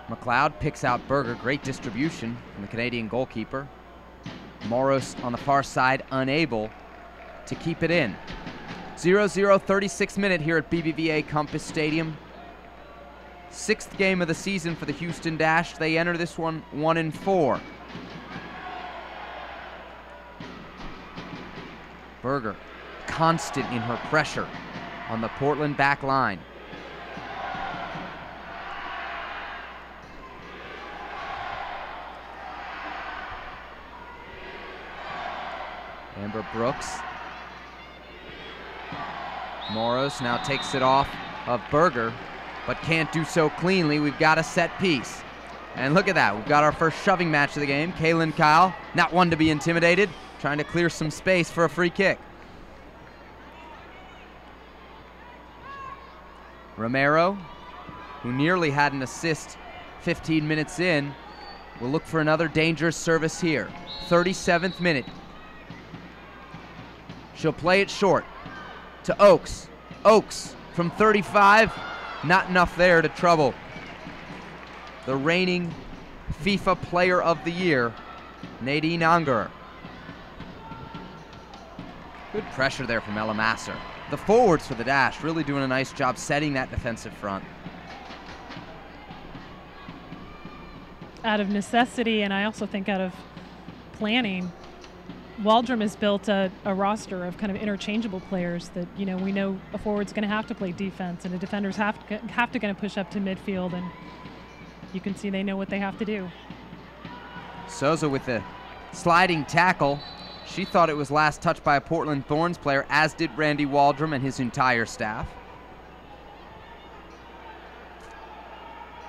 McLeod picks out Berger. Great distribution from the Canadian goalkeeper. Moros on the far side, unable to keep it in. 0-0, 36th minute here at BBVA Compass Stadium. 6th game of the season for the Houston Dash. They enter this one 1-4. Berger, constant in her pressure on the Portland back line. Amber Brooks. Moros now takes it off of Berger, but can't do so cleanly. We've got a set piece. And look at that, we've got our first shoving match of the game. Kaylin Kyle, not one to be intimidated, trying to clear some space for a free kick. Romero, who nearly had an assist 15 minutes in, will look for another dangerous service here. 37th minute. She'll play it short to Oaks. Oaks from 35, not enough there to trouble the reigning FIFA Player of the Year, Nadine Unger. Good pressure there from Ella Masser. The forwards for the Dash really doing a nice job setting that defensive front. out of necessity, and I also think out of planning, Waldrom has built a roster of kind of interchangeable players that, you know, we know a forward's going to have to play defense and the defenders have to going to push up to midfield, and you can see they know what they have to do. Souza with the sliding tackle. She thought it was last touched by a Portland Thorns player, as did Randy Waldrom and his entire staff.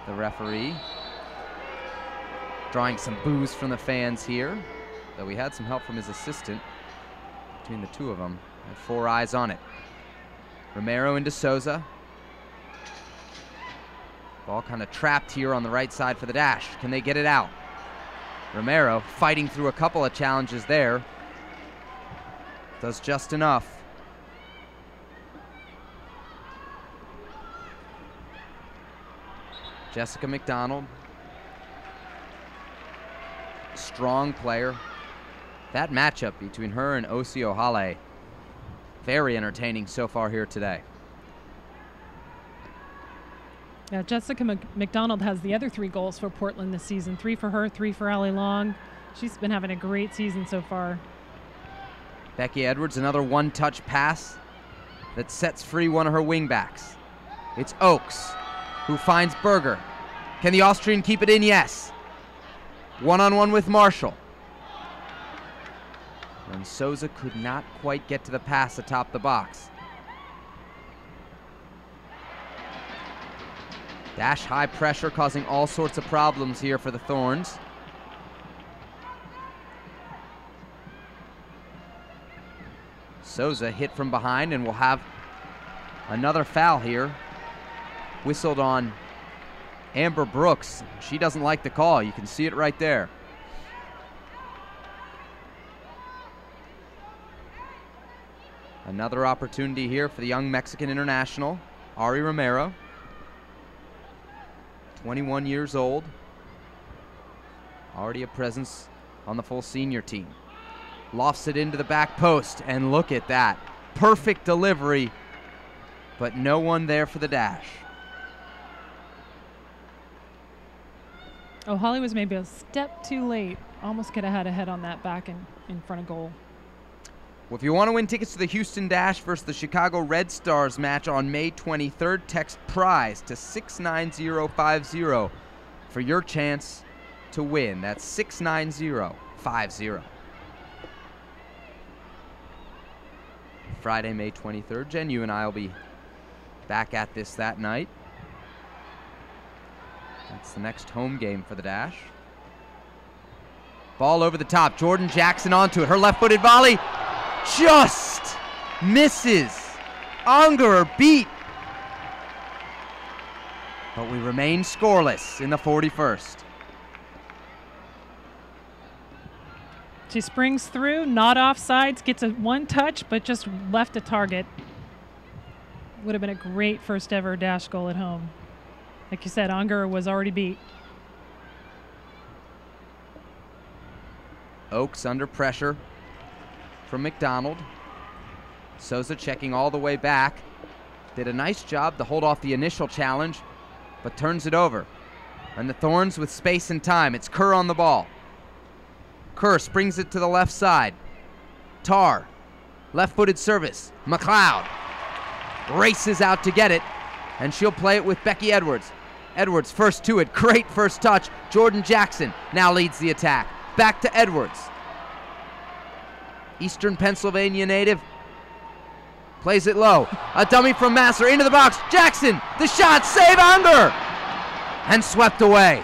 The referee drawing some boos from the fans here, though we had some help from his assistant. Between the two of them, had 4 eyes on it. Romero into Souza. Ball kind of trapped here on the right side for the Dash. Can they get it out? Romero fighting through a couple of challenges there. Does just enough. Jessica McDonald. Strong player. That matchup between her and Osi Ohale, very entertaining so far here today. Yeah, Jessica McDonald has the other 3 goals for Portland this season. 3 for her, 3 for Allie Long. She's been having a great season so far. Becky Edwards, another one-touch pass that sets free one of her wingbacks. It's Oakes who finds Berger. Can the Austrian keep it in? Yes. One-on-one with Marshall. And Souza could not quite get to the pass atop the box. Dash high pressure causing all sorts of problems here for the Thorns. Souza hit from behind and will have another foul here. Whistled on Amber Brooks. She doesn't like the call. You can see it right there. Another opportunity here for the young Mexican international, Ari Romero. 21 years old. Already a presence on the full senior team. Lofts it into the back post, and look at that. Perfect delivery, but no one there for the Dash. Oh, Holly was maybe a step too late. Almost could have had a head on that back in front of goal. Well, if you want to win tickets to the Houston Dash versus the Chicago Red Stars match on May 23rd, text PRIZE to 69050 for your chance to win. That's 69050. Friday, May 23rd. Jen, you and I will be back at this that night. That's the next home game for the Dash. Ball over the top. Jordan Jackson onto it. Her left-footed volley just misses. Ungerer beat. But we remain scoreless in the 41st. She springs through, not offsides, gets a one touch, but just left a target. Would have been a great first ever Dash goal at home. Like you said, Ungerer was already beat. Oakes under pressure from McDonald. Souza checking all the way back. Did a nice job to hold off the initial challenge, but turns it over. And the Thorns with space and time. It's Kerr on the ball. Kerr springs it to the left side. Tarr, left-footed service. McLeod races out to get it, and she'll play it with Becky Edwards. Edwards first to it, great first touch. Jordan Jackson now leads the attack. Back to Edwards. Eastern Pennsylvania native plays it low. A dummy from Masser into the box. Jackson, the shot, save Unger, and swept away.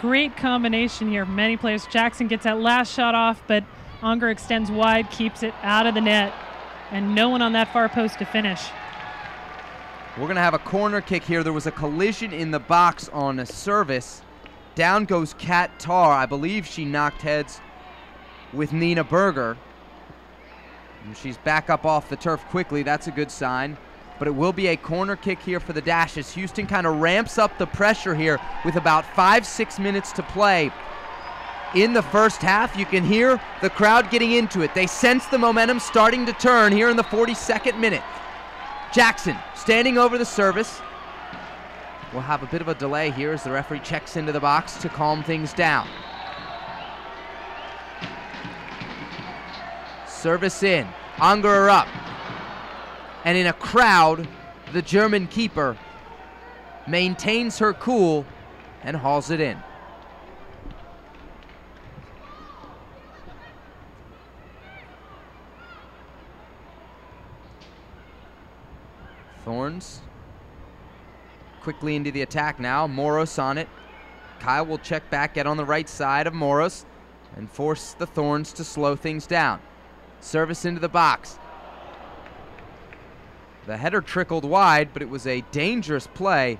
Great combination here. Many players. Jackson gets that last shot off, but Unger extends wide, keeps it out of the net, and no one on that far post to finish. We're going to have a corner kick here. There was a collision in the box on a service. Down goes Kat Tarr. I believe she knocked heads with Nina Berger. And she's back up off the turf quickly. That's a good sign. But it will be a corner kick here for the Dash as Houston kind of ramps up the pressure here with about 5-6 minutes to play in the first half. You can hear the crowd getting into it. They sense the momentum starting to turn here in the 42nd minute. Jackson standing over the service. We'll have a bit of a delay here as the referee checks into the box to calm things down. Service in, Unger up. And in a crowd, the German keeper maintains her cool and hauls it in. Thorns quickly into the attack now. Moros on it. Kyle will check back, get on the right side of Moros, and force the Thorns to slow things down. Service into the box. The header trickled wide, but it was a dangerous play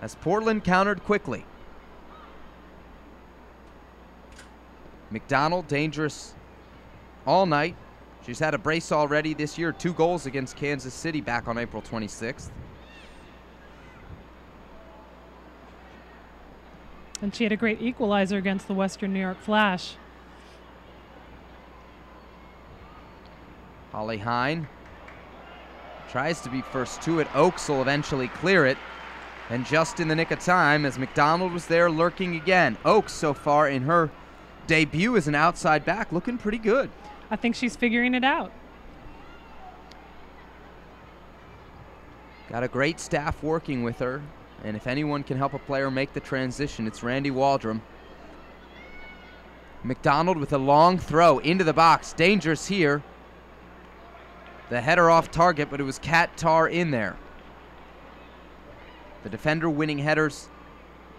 as Portland countered quickly. McDonald dangerous all night. She's had a brace already this year, 2 goals against Kansas City back on April 26th. And she had a great equalizer against the Western New York Flash. Holly Hine tries to be first to it. Oakes will eventually clear it. And just in the nick of time, as McDonald was there lurking again. Oakes so far in her debut as an outside back looking pretty good. I think she's figuring it out. Got a great staff working with her, and if anyone can help a player make the transition, it's Randy Waldrum. McDonald with a long throw into the box. Dangerous here. The header off target, but it was Kat Tarr in there. The defender winning headers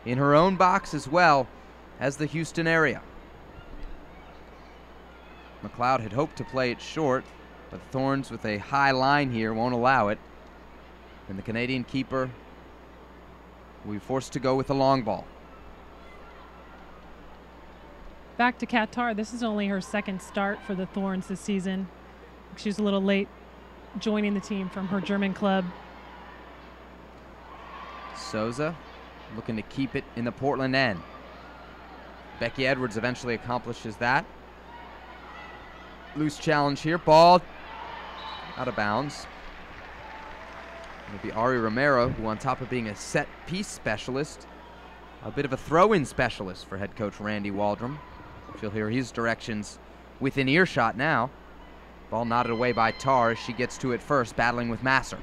in her own box as well as the Houston area. McLeod had hoped to play it short, but Thorns with a high line here won't allow it. And the Canadian keeper will be forced to go with the long ball. Back to Kat Tarr. This is only her second start for the Thorns this season. She was a little late joining the team from her German club. Souza looking to keep it in the Portland end. Becky Edwards eventually accomplishes that. Loose challenge here. Ball out of bounds. It'll be Ari Romero, who on top of being a set piece specialist, a bit of a throw-in specialist for head coach Randy Waldrum. She'll hear his directions within earshot now. Ball nodded away by Tarr as she gets to it first, battling with Masser.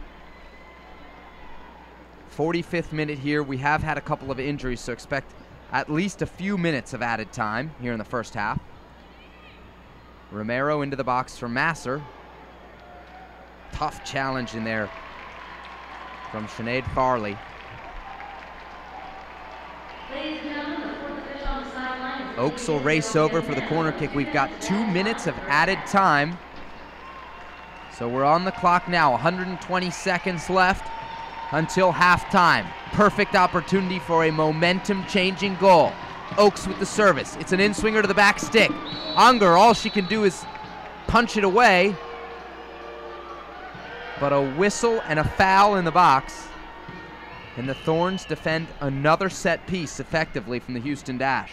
45th minute here. We have had a couple of injuries, so expect at least a few minutes of added time here in the first half. Romero into the box for Masser. Tough challenge in there from Sinead Farley. Oakes will race over for the corner kick. We've got 2 minutes of added time. So we're on the clock now, 120 seconds left until halftime. Perfect opportunity for a momentum-changing goal. Oakes with the service. It's an in-swinger to the back stick. Unger, all she can do is punch it away. But a whistle and a foul in the box. And the Thorns defend another set piece effectively from the Houston Dash.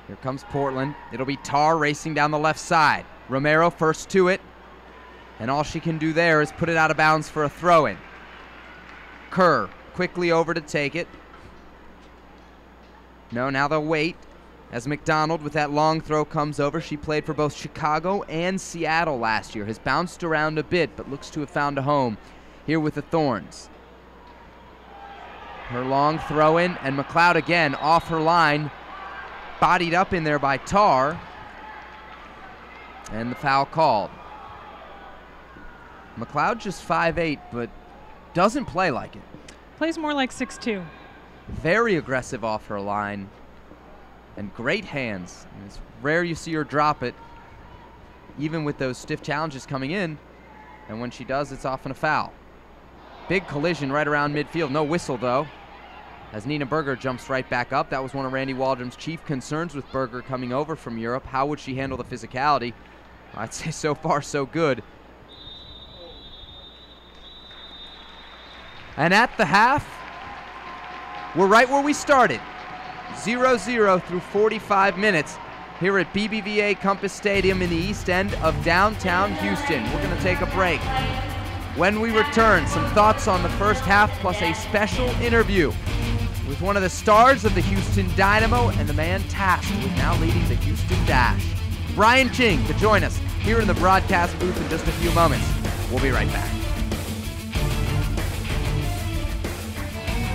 Here comes Portland. It'll be Tarr racing down the left side. Romero first to it. And all she can do there is put it out of bounds for a throw-in. Kerr quickly over to take it. No, now they'll wait as McDonald with that long throw comes over. She played for both Chicago and Seattle last year. Has bounced around a bit, but looks to have found a home here with the Thorns. Her long throw-in, and McLeod again off her line. Bodied up in there by Tarr. And the foul called. McLeod just 5'8", but doesn't play like it. Plays more like 6'2". Very aggressive off her line. And great hands. It's rare you see her drop it, even with those stiff challenges coming in. And when she does, it's often a foul. Big collision right around midfield. No whistle, though. as Nina Berger jumps right back up. That was one of Randy Waldrum's chief concerns with Berger coming over from Europe. How would she handle the physicality? I'd say so far so good. And at the half, we're right where we started. 0-0 through 45 minutes here at BBVA Compass Stadium in the east end of downtown Houston. We're going to take a break. When we return, some thoughts on the first half plus a special interview with one of the stars of the Houston Dynamo and the man tasked with now leading the Houston Dash. Brian Ching to join us here in the broadcast booth in just a few moments. We'll be right back.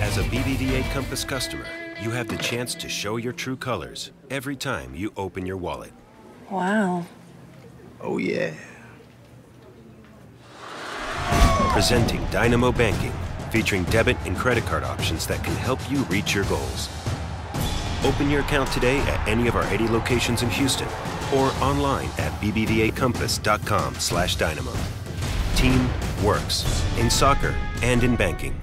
As a BBVA Compass customer, you have the chance to show your true colors every time you open your wallet. Wow. Oh yeah. Presenting Dynamo Banking, featuring debit and credit card options that can help you reach your goals. Open your account today at any of our 80 locations in Houston or online at bbvacompass.com/dynamo. Team works in soccer and in banking.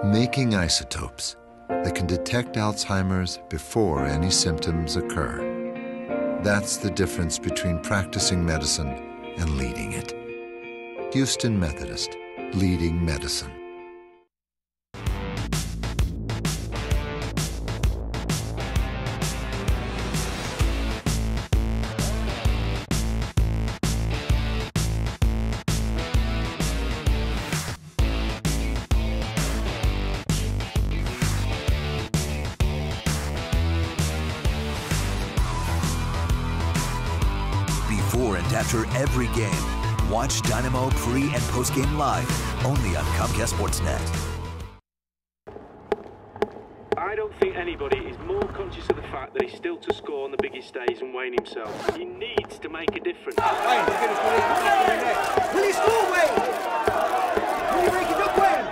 Making isotopes that can detect Alzheimer's before any symptoms occur. That's the difference between practicing medicine and leading it. Houston Methodist, leading medicine. Before and after every game, watch Dynamo pre- and post-game live, only on Comcast Sportsnet. I don't think anybody is more conscious of the fact that he's still to score on the biggest stage than Wayne himself. He needs to make a difference. Wayne, look at his play. Will he score, Wayne? Will he make it up, Wayne?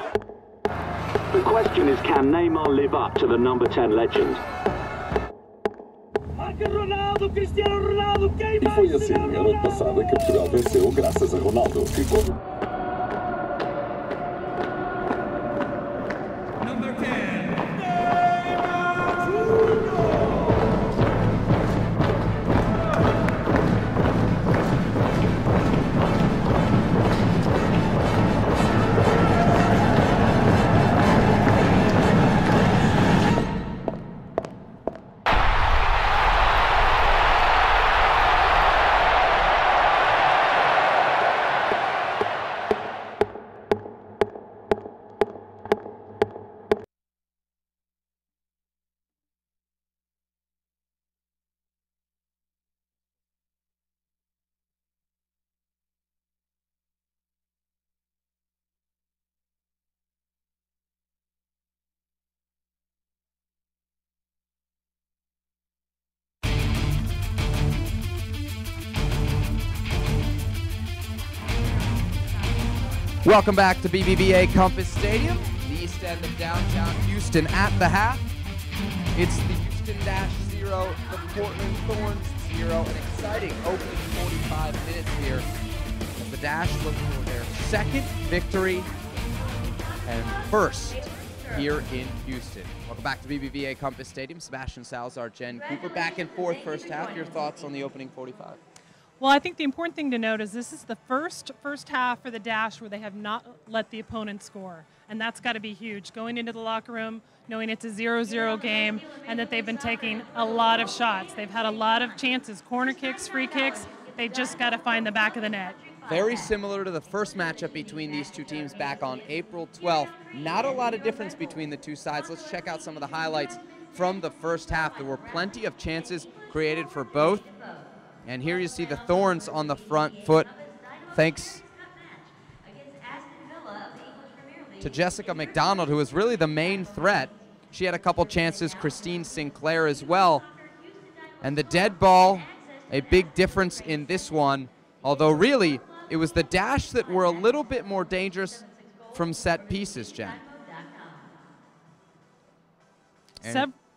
The question is, can Neymar live up to the number 10 legend? E foi assim, ano passado, que Portugal venceu graças a Ronaldo. Number 10. Welcome back to BBVA Compass Stadium, the east end of downtown Houston. At the half, it's the Houston Dash 0, the Portland Thorns 0. An exciting opening 45 minutes here as the Dash look for their second victory and first here in Houston. Welcome back to BBVA Compass Stadium. Sebastian Salazar, Jen Cooper, back and forth first half. Your thoughts on the opening 45? Well, I think the important thing to note is this is the first half for the Dash where they have not let the opponent score. And that's got to be huge. Going into the locker room, knowing it's a 0-0 game, and that they've been taking a lot of shots. They've had a lot of chances, corner kicks, free kicks. They just got to find the back of the net. Very similar to the first matchup between these two teams back on April 12th. Not a lot of difference between the two sides. Let's check out some of the highlights from the first half. There were plenty of chances created for both. And here you see the Thorns on the front foot, thanks to Jessica McDonald, who was really the main threat. She had a couple chances, Christine Sinclair as well. And the dead ball, a big difference in this one, although really it was the Dash that were a little bit more dangerous from set pieces, Jen.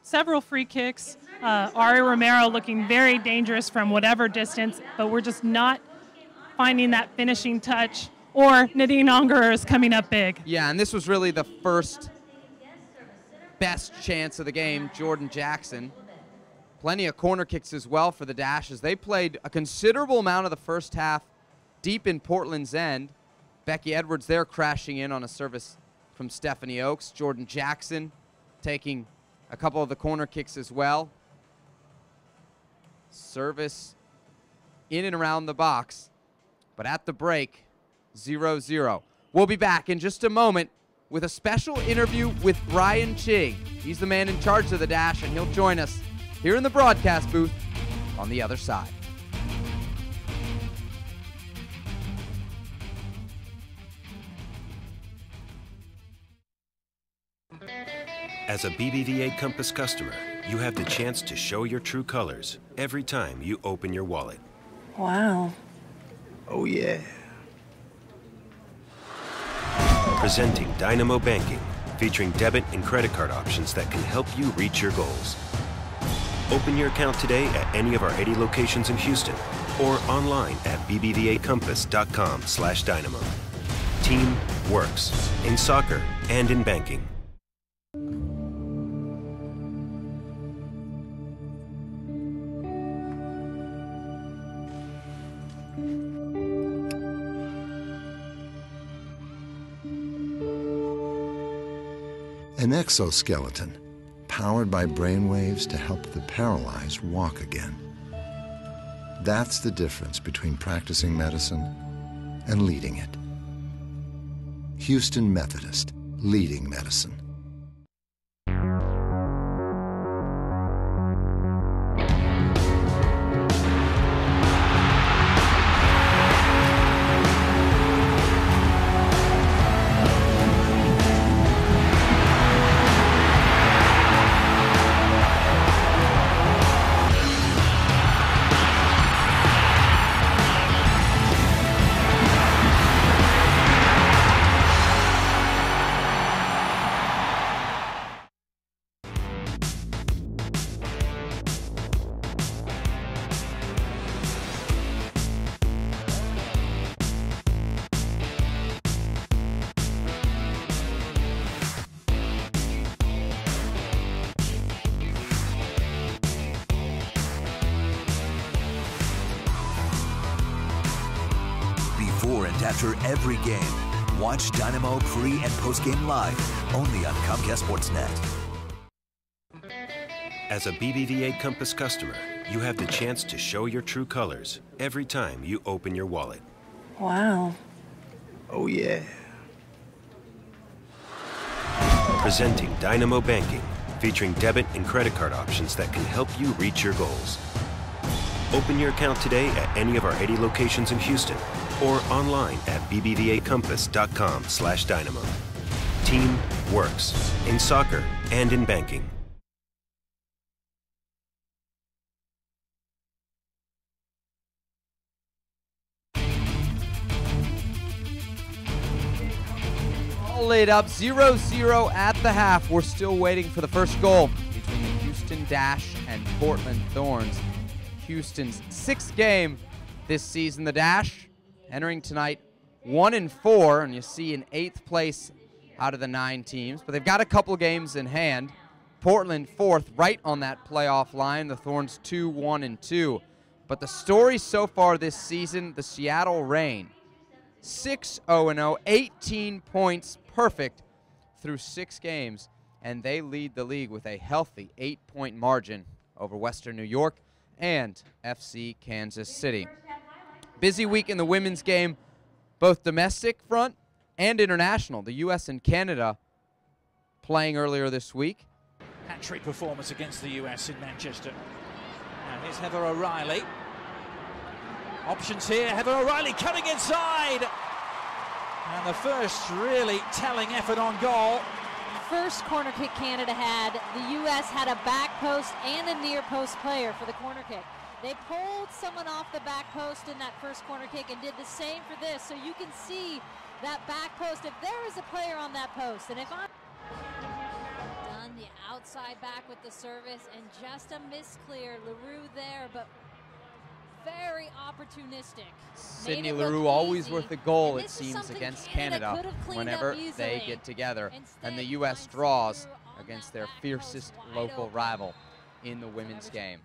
Several free kicks. Ari Romero looking very dangerous from whatever distance, but we're just not finding that finishing touch, or Nadine Ongerer is coming up big. Yeah, and this was really the first best chance of the game. Jordan Jackson. Plenty of corner kicks as well for the Dashes. They played a considerable amount of the first half deep in Portland's end. Becky Edwards there crashing in on a service from Stephanie Oakes. Jordan Jackson taking a couple of the corner kicks as well. Service in and around the box. But at the break, 0-0. We'll be back in just a moment with a special interview with Brian Ching. He's the man in charge of the Dash, and he'll join us here in the broadcast booth on the other side. As a BBVA Compass customer, you have the chance to show your true colors every time you open your wallet. Wow. Oh, yeah. Presenting Dynamo Banking, featuring debit and credit card options that can help you reach your goals. Open your account today at any of our 80 locations in Houston or online at bbvacompass.com/dynamo. Team works in soccer and in banking. An exoskeleton powered by brainwaves to help the paralyzed walk again. That's the difference between practicing medicine and leading it. Houston Methodist, leading medicine. Before and after every game, watch Dynamo pre- and post-game live, only on Comcast Sportsnet. As a BBVA Compass customer, you have the chance to show your true colors every time you open your wallet. Wow. Oh, yeah. Presenting Dynamo Banking, featuring debit and credit card options that can help you reach your goals. Open your account today at any of our 80 locations in Houston or online at bbvacompass.com/dynamo. Team works in soccer and in banking. All laid up, 0-0 at the half. We're still waiting for the first goal between the Houston Dash and Portland Thorns. Houston's sixth game this season. The Dash entering tonight 1-4, and you see in 8th place out of the 9 teams. But they've got a couple games in hand. Portland 4th, right on that playoff line. The Thorns 2-1-2. But the story so far this season, the Seattle Reign, 6-0-0, 18 points, perfect through 6 games, and they lead the league with a healthy 8-point margin over Western New York and FC Kansas City. Busy week in the women's game, both domestic front and international. The U.S. and Canada playing earlier this week. Hat-trick performance against the U.S. in Manchester. Now here's Heather O'Reilly. Options here, Heather O'Reilly cutting inside. And the first really telling effort on goal. First corner kick Canada had, the U.S. had a back post and a near post player for the corner kick. They pulled someone off the back post in that first corner kick and did the same for this. So you can see that back post, if there is a player on that post, and if I'm done from the outside back with the service, and just a misclear. LaRue there, but very opportunistic. Sydney LaRue always worth a goal, it seems, against Canada whenever they get together. And the U.S. draws against their fiercest local rival in the women's game.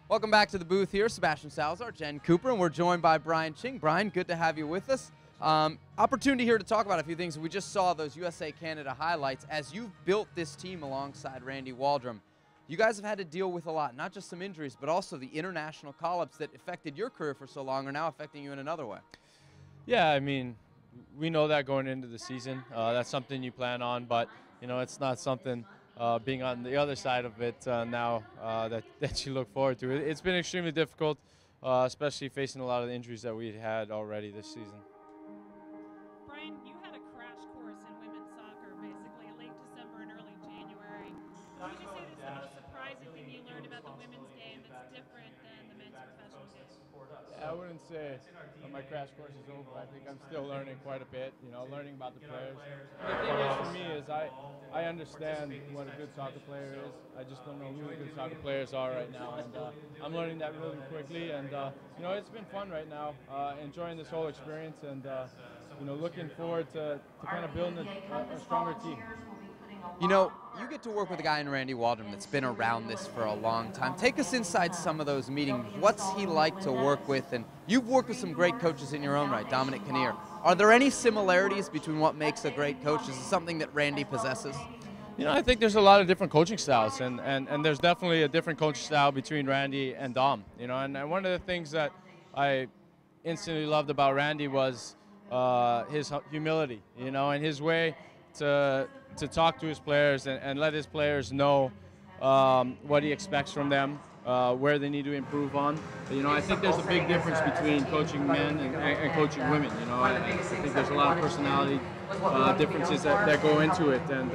Welcome back to the booth here. Sebastian Salazar, Jen Cooper, and we're joined by Brian Ching. Brian, good to have you with us. Opportunity here to talk about a few things. We just saw those USA-Canada highlights. As you've built this team alongside Randy Waldrum, you guys have had to deal with a lot, not just some injuries, but also the international call-ups that affected your career for so long are now affecting you in another way. Yeah, I mean, we know that going into the season. That's something you plan on, but, you know, it's not something being on the other side of it now that you look forward to. It's been extremely difficult, especially facing a lot of the injuries that we had already this season. Brian, you had a crash course in women's soccer, basically late December and early January. Would you say that's the most surprising thing you learned about the women's game that's different than the men's professional game? I wouldn't say my crash course is over. I think I'm still learning quite a bit, you know, learning about the players. The thing is for me is I understand what a good soccer player is. I just don't know who the good soccer players are right now, and I'm learning that really quickly. And you know, it's been fun right now, enjoying this whole experience, and you know, looking forward to kind of building a stronger team. You know, you get to work with a guy in Randy Waldrum that's been around this for a long time. Take us inside some of those meetings. What's he like to work with? And you've worked with some great coaches in your own right, Dominic Kinnear. Are there any similarities between what makes a great coach? Is it something that Randy possesses? You know, I think there's a lot of different coaching styles, and there's definitely a different coaching style between Randy and Dom. You know, and one of the things that I instantly loved about Randy was his humility, you know, and his way to talk to his players and let his players know what he expects from them, where they need to improve on. You know, I think there's a big difference between coaching men and coaching women. You know, I think there's a lot of personality differences that go into it, and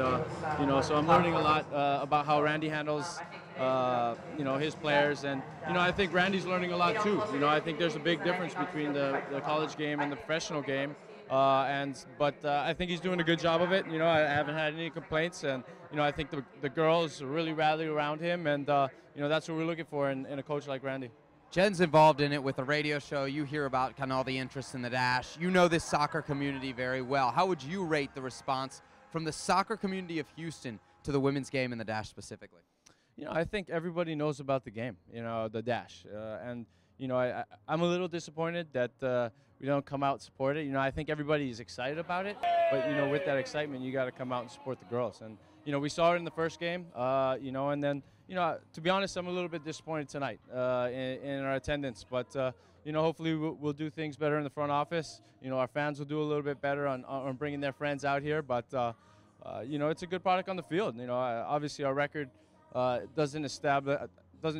you know, so I'm learning a lot about how Randy handles you know, his players, and you know, I think Randy's learning a lot too. You know, I think there's a big difference between the college game and the professional game. But I think he's doing a good job of it. You know, I haven't had any complaints, and you know, I think the girls really rally around him, and you know, that's what we're looking for in a coach like Randy. Jen's involved in it with the radio show. You hear about kind of all the interest in the Dash. You know this soccer community very well. How would you rate the response from the soccer community of Houston to the women's game and the Dash specifically? You know, I think everybody knows about the game, you know, the Dash, and you know, I'm a little disappointed that we don't come out and support it. You know, I think everybody is excited about it, but you know, with that excitement, you got to come out and support the girls. And you know, we saw it in the first game, you know, and then you know, to be honest, I'm a little bit disappointed tonight in our attendance. But you know, hopefully we'll do things better in the front office. You know, our fans will do a little bit better on bringing their friends out here. But you know, it's a good product on the field. You know, obviously our record doesn't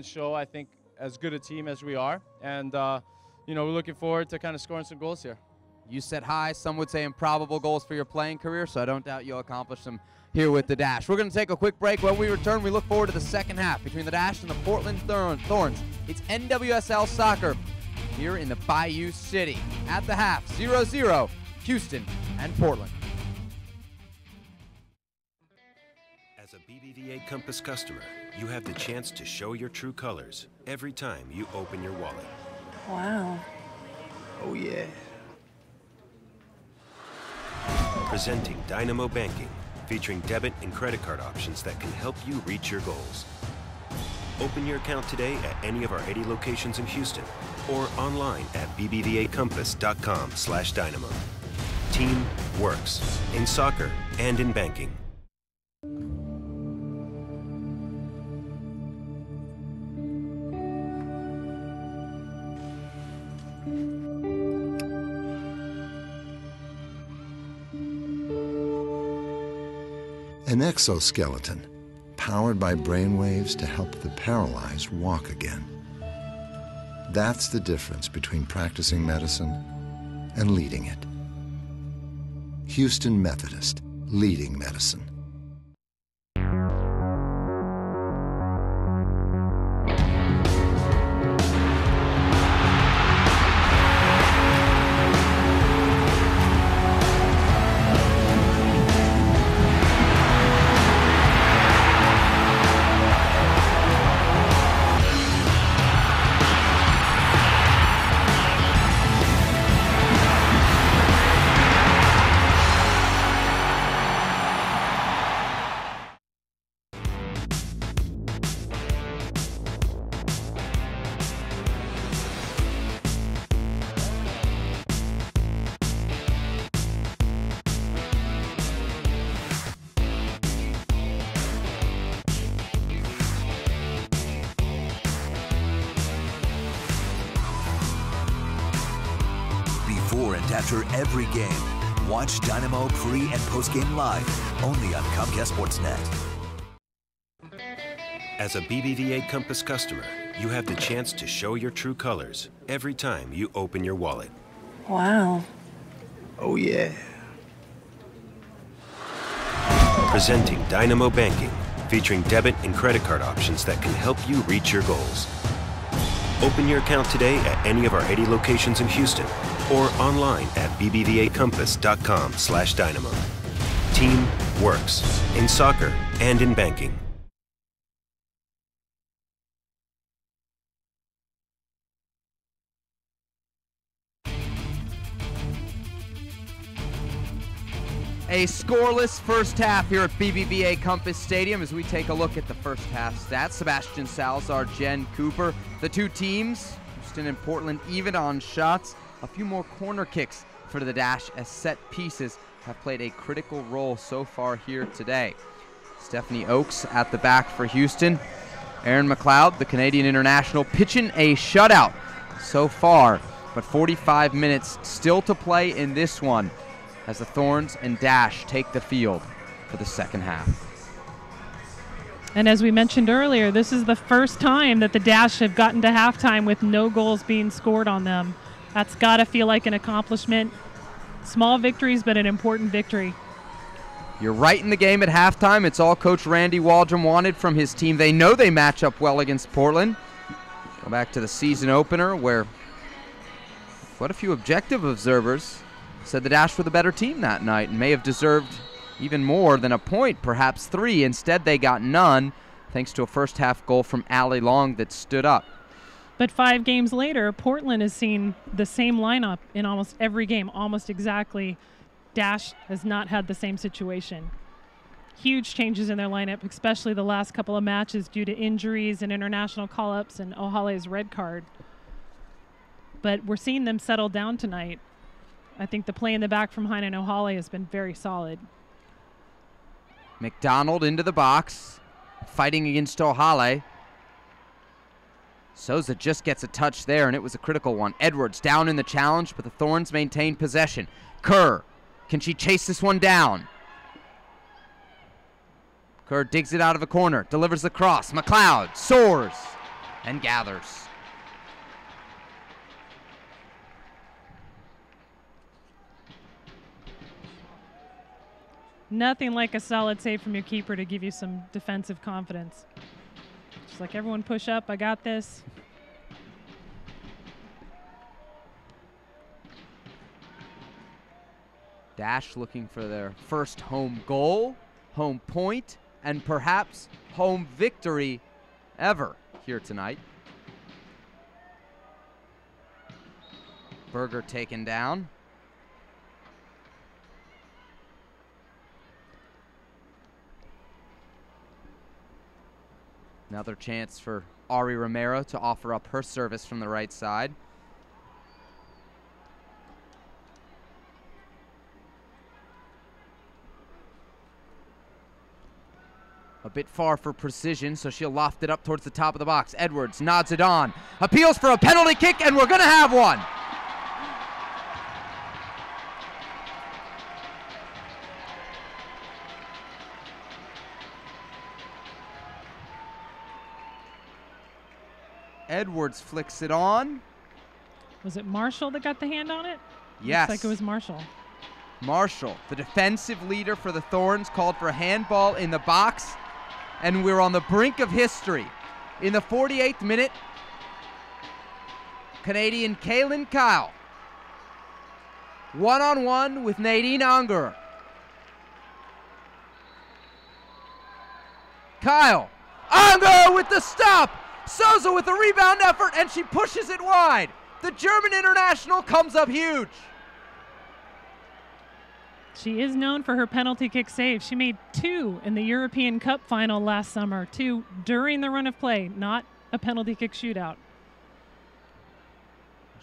show, I think, as good a team as we are, and you know, we're looking forward to kind of scoring some goals here. You set high, some would say improbable goals for your playing career, so I don't doubt you'll accomplish them here with the Dash. We're going to take a quick break. When we return, we look forward to the second half between the Dash and the Portland Thorns. It's NWSL soccer here in the Bayou City. At the half, 0-0, Houston and Portland. As a BBVA Compass customer, you have the chance to show your true colors every time you open your wallet. Wow. Oh, yeah. Presenting Dynamo Banking, featuring debit and credit card options that can help you reach your goals. Open your account today at any of our 80 locations in Houston or online at bbvacompass.com/dynamo. Team works in soccer and in banking. An exoskeleton powered by brainwaves to help the paralyzed walk again. That's the difference between practicing medicine and leading it. Houston Methodist, leading medicine. after every game. Watch Dynamo pre- and post-game live, only on Comcast Sportsnet. As a BBVA Compass customer, you have the chance to show your true colors every time you open your wallet. Wow. Oh, yeah. Presenting Dynamo Banking, featuring debit and credit card options that can help you reach your goals. Open your account today at any of our 80 locations in Houston or online at bbvacompass.com/dynamo. Team works in soccer and in banking. A scoreless first half here at BBVA Compass Stadium as we take a look at the first half stats. Sebastian Salazar, Jen Cooper. The two teams, Houston and Portland, even on shots. A few more corner kicks for the Dash as set pieces have played a critical role so far here today. Stephanie Oakes at the back for Houston. Erin McLeod, the Canadian international, pitching a shutout so far, but 45 minutes still to play in this one, as the Thorns and Dash take the field for the second half. And as we mentioned earlier, this is the first time that the Dash have gotten to halftime with no goals being scored on them. That's got to feel like an accomplishment. Small victories, but an important victory. You're right in the game at halftime. It's all Coach Randy Waldrum wanted from his team. They know they match up well against Portland. Go back to the season opener where quite a few objective observers said the Dash were the better team that night and may have deserved even more than a point, perhaps 3. Instead, they got none, thanks to a first-half goal from Allie Long that stood up. But 5 games later, Portland has seen the same lineup in almost every game, almost exactly. Dash has not had the same situation. Huge changes in their lineup, especially the last couple of matches due to injuries and international call-ups and O'Hale's red card. But we're seeing them settle down tonight. I think the play in the back from Heine and O'Hale has been very solid. McDonald into the box, fighting against O'Hale. Souza just gets a touch there, and it was a critical one. Edwards down in the challenge, but the Thorns maintain possession. Kerr, can she chase this one down? Kerr digs it out of a corner, delivers the cross. McLeod soars and gathers. Nothing like a solid save from your keeper to give you some defensive confidence. Just like, everyone push up, I got this. Dash looking for their first home goal, home point, and perhaps home victory ever here tonight. Berger taken down. Another chance for Ari Romero to offer up her service from the right side. A bit far for precision, so she'll loft it up towards the top of the box. Edwards nods it on. Appeals for a penalty kick, and we're going to have one. Edwards flicks it on. Was it Marshall that got the hand on it? Yes. Looks like it was Marshall. Marshall, the defensive leader for the Thorns, called for a handball in the box, and we're on the brink of history. In the 48th minute, Canadian Kaylin Kyle, one-on-one with Nadine Unger. Kyle, Unger with the stop! Souza with a rebound effort, and she pushes it wide. The German international comes up huge. She is known for her penalty kick saves. She made 2 in the European Cup final last summer, 2 during the run of play, not a penalty kick shootout.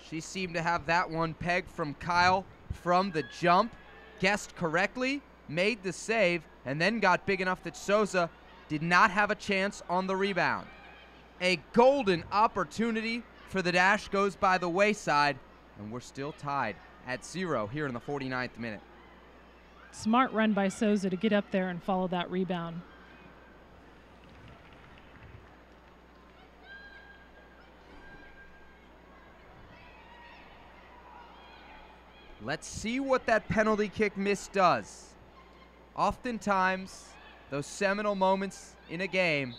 She seemed to have that one pegged from Kyle from the jump, guessed correctly, made the save, and then got big enough that Souza did not have a chance on the rebound. A golden opportunity for the Dash goes by the wayside, and we're still tied at 0 here in the 49th minute. Smart run by Souza to get up there and follow that rebound. Let's see what that penalty kick miss does. Oftentimes, those seminal moments in a game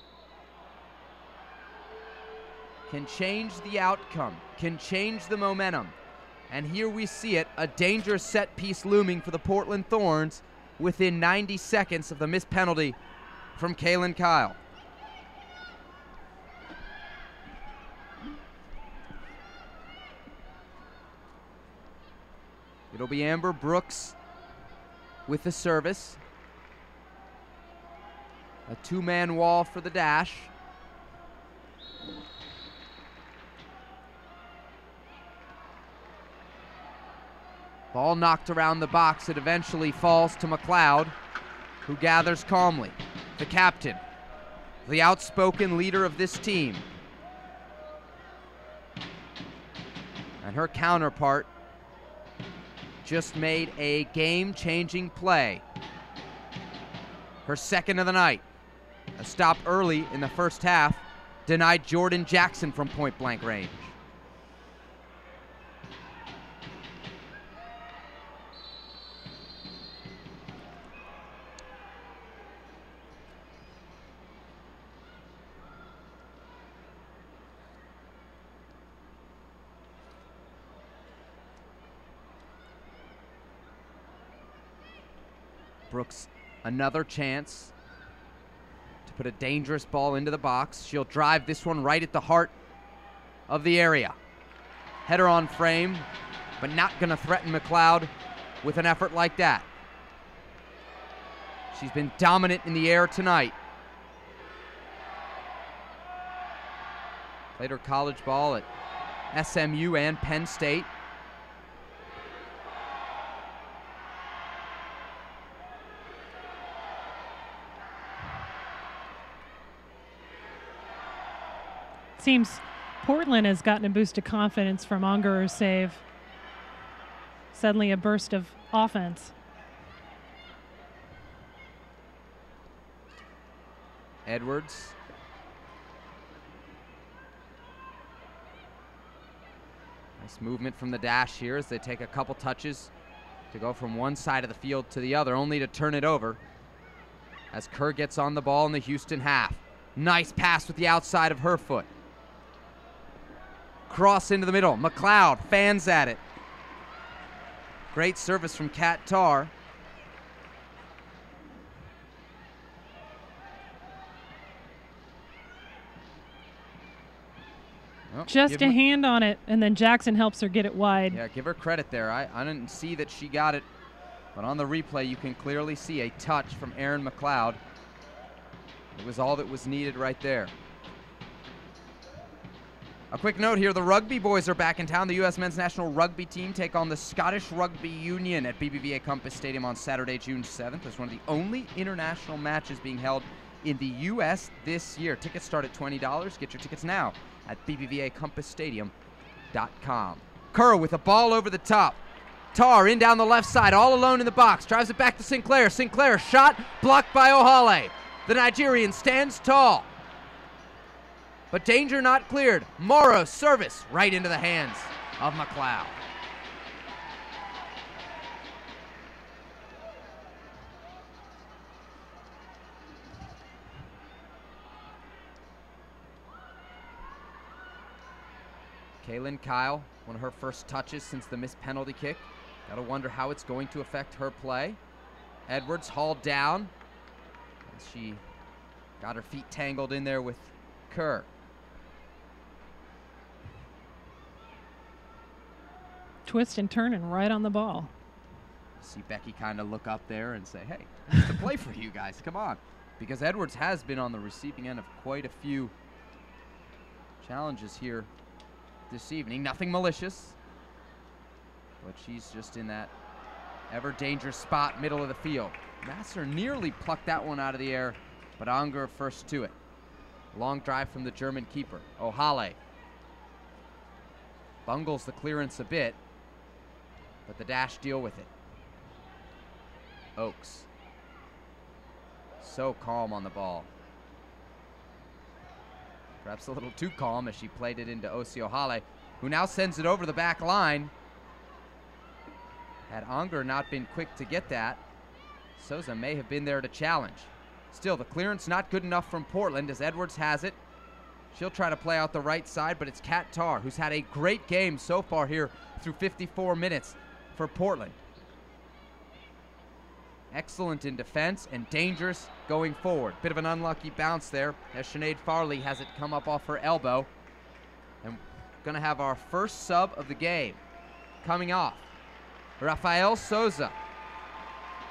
can change the outcome, can change the momentum. And here we see it, a dangerous set piece looming for the Portland Thorns within 90 seconds of the missed penalty from Kaylin Kyle. It'll be Amber Brooks with the service. A two-man wall for the dash. Ball knocked around the box. It eventually falls to McLeod, who gathers calmly. The captain, the outspoken leader of this team. And her counterpart just made a game-changing play. Her second of the night. A stop early in the first half denied Jordan Jackson from point-blank range. Brooks, another chance to put a dangerous ball into the box. She'll drive this one right at the heart of the area. Header on frame, but not going to threaten McLeod with an effort like that. She's been dominant in the air tonight. Played her college ball at SMU and Penn State. Seems Portland has gotten a boost of confidence from Ungerer's save. Suddenly a burst of offense. Edwards. Nice movement from the dash here as they take a couple touches to go from one side of the field to the other, only to turn it over as Kerr gets on the ball in the Houston half. Nice pass with the outside of her foot. Cross into the middle. McLeod fans at it. Great service from Kat Tarr. Oh, just a hand on it, and then Jackson helps her get it wide. Yeah, give her credit there. I didn't see that she got it, but on the replay you can clearly see a touch from Erin McLeod. It was all that was needed right there. A quick note here, the rugby boys are back in town. The U.S. men's national rugby team take on the Scottish Rugby Union at BBVA Compass Stadium on Saturday, June 7th. It's one of the only international matches being held in the U.S. this year. Tickets start at $20. Get your tickets now at bbvacompassstadium.com. Kerr with a ball over the top. Tarr in down the left side, all alone in the box. Drives it back to Sinclair. Sinclair shot blocked by Ohale. The Nigerian stands tall. But danger not cleared. Morrow's service right into the hands of McLeod. Kaylin Kyle, one of her first touches since the missed penalty kick. Gotta wonder how it's going to affect her play. Edwards hauled down as she got her feet tangled in there with Kerr. Twist and turn and right on the ball. See Becky kind of look up there and say, hey, it's the play for you guys, come on. Because Edwards has been on the receiving end of quite a few challenges here this evening. Nothing malicious, but she's just in that ever dangerous spot, middle of the field. Masser nearly plucked that one out of the air, but Unger first to it. Long drive from the German keeper. Ohale bungles the clearance a bit. but the Dash deal with it. Oaks. So calm on the ball. Perhaps a little too calm as she played it into Osceola, who now sends it over the back line. Had Unger not been quick to get that, Souza may have been there to challenge. Still, the clearance not good enough from Portland as Edwards has it. She'll try to play out the right side, but it's Kat Tarr, who's had a great game so far here through 54 minutes for Portland. Excellent in defense and dangerous going forward. Bit of an unlucky bounce there as Sinead Farley has it come up off her elbow. And gonna have our first sub of the game coming off. Rafael Souza,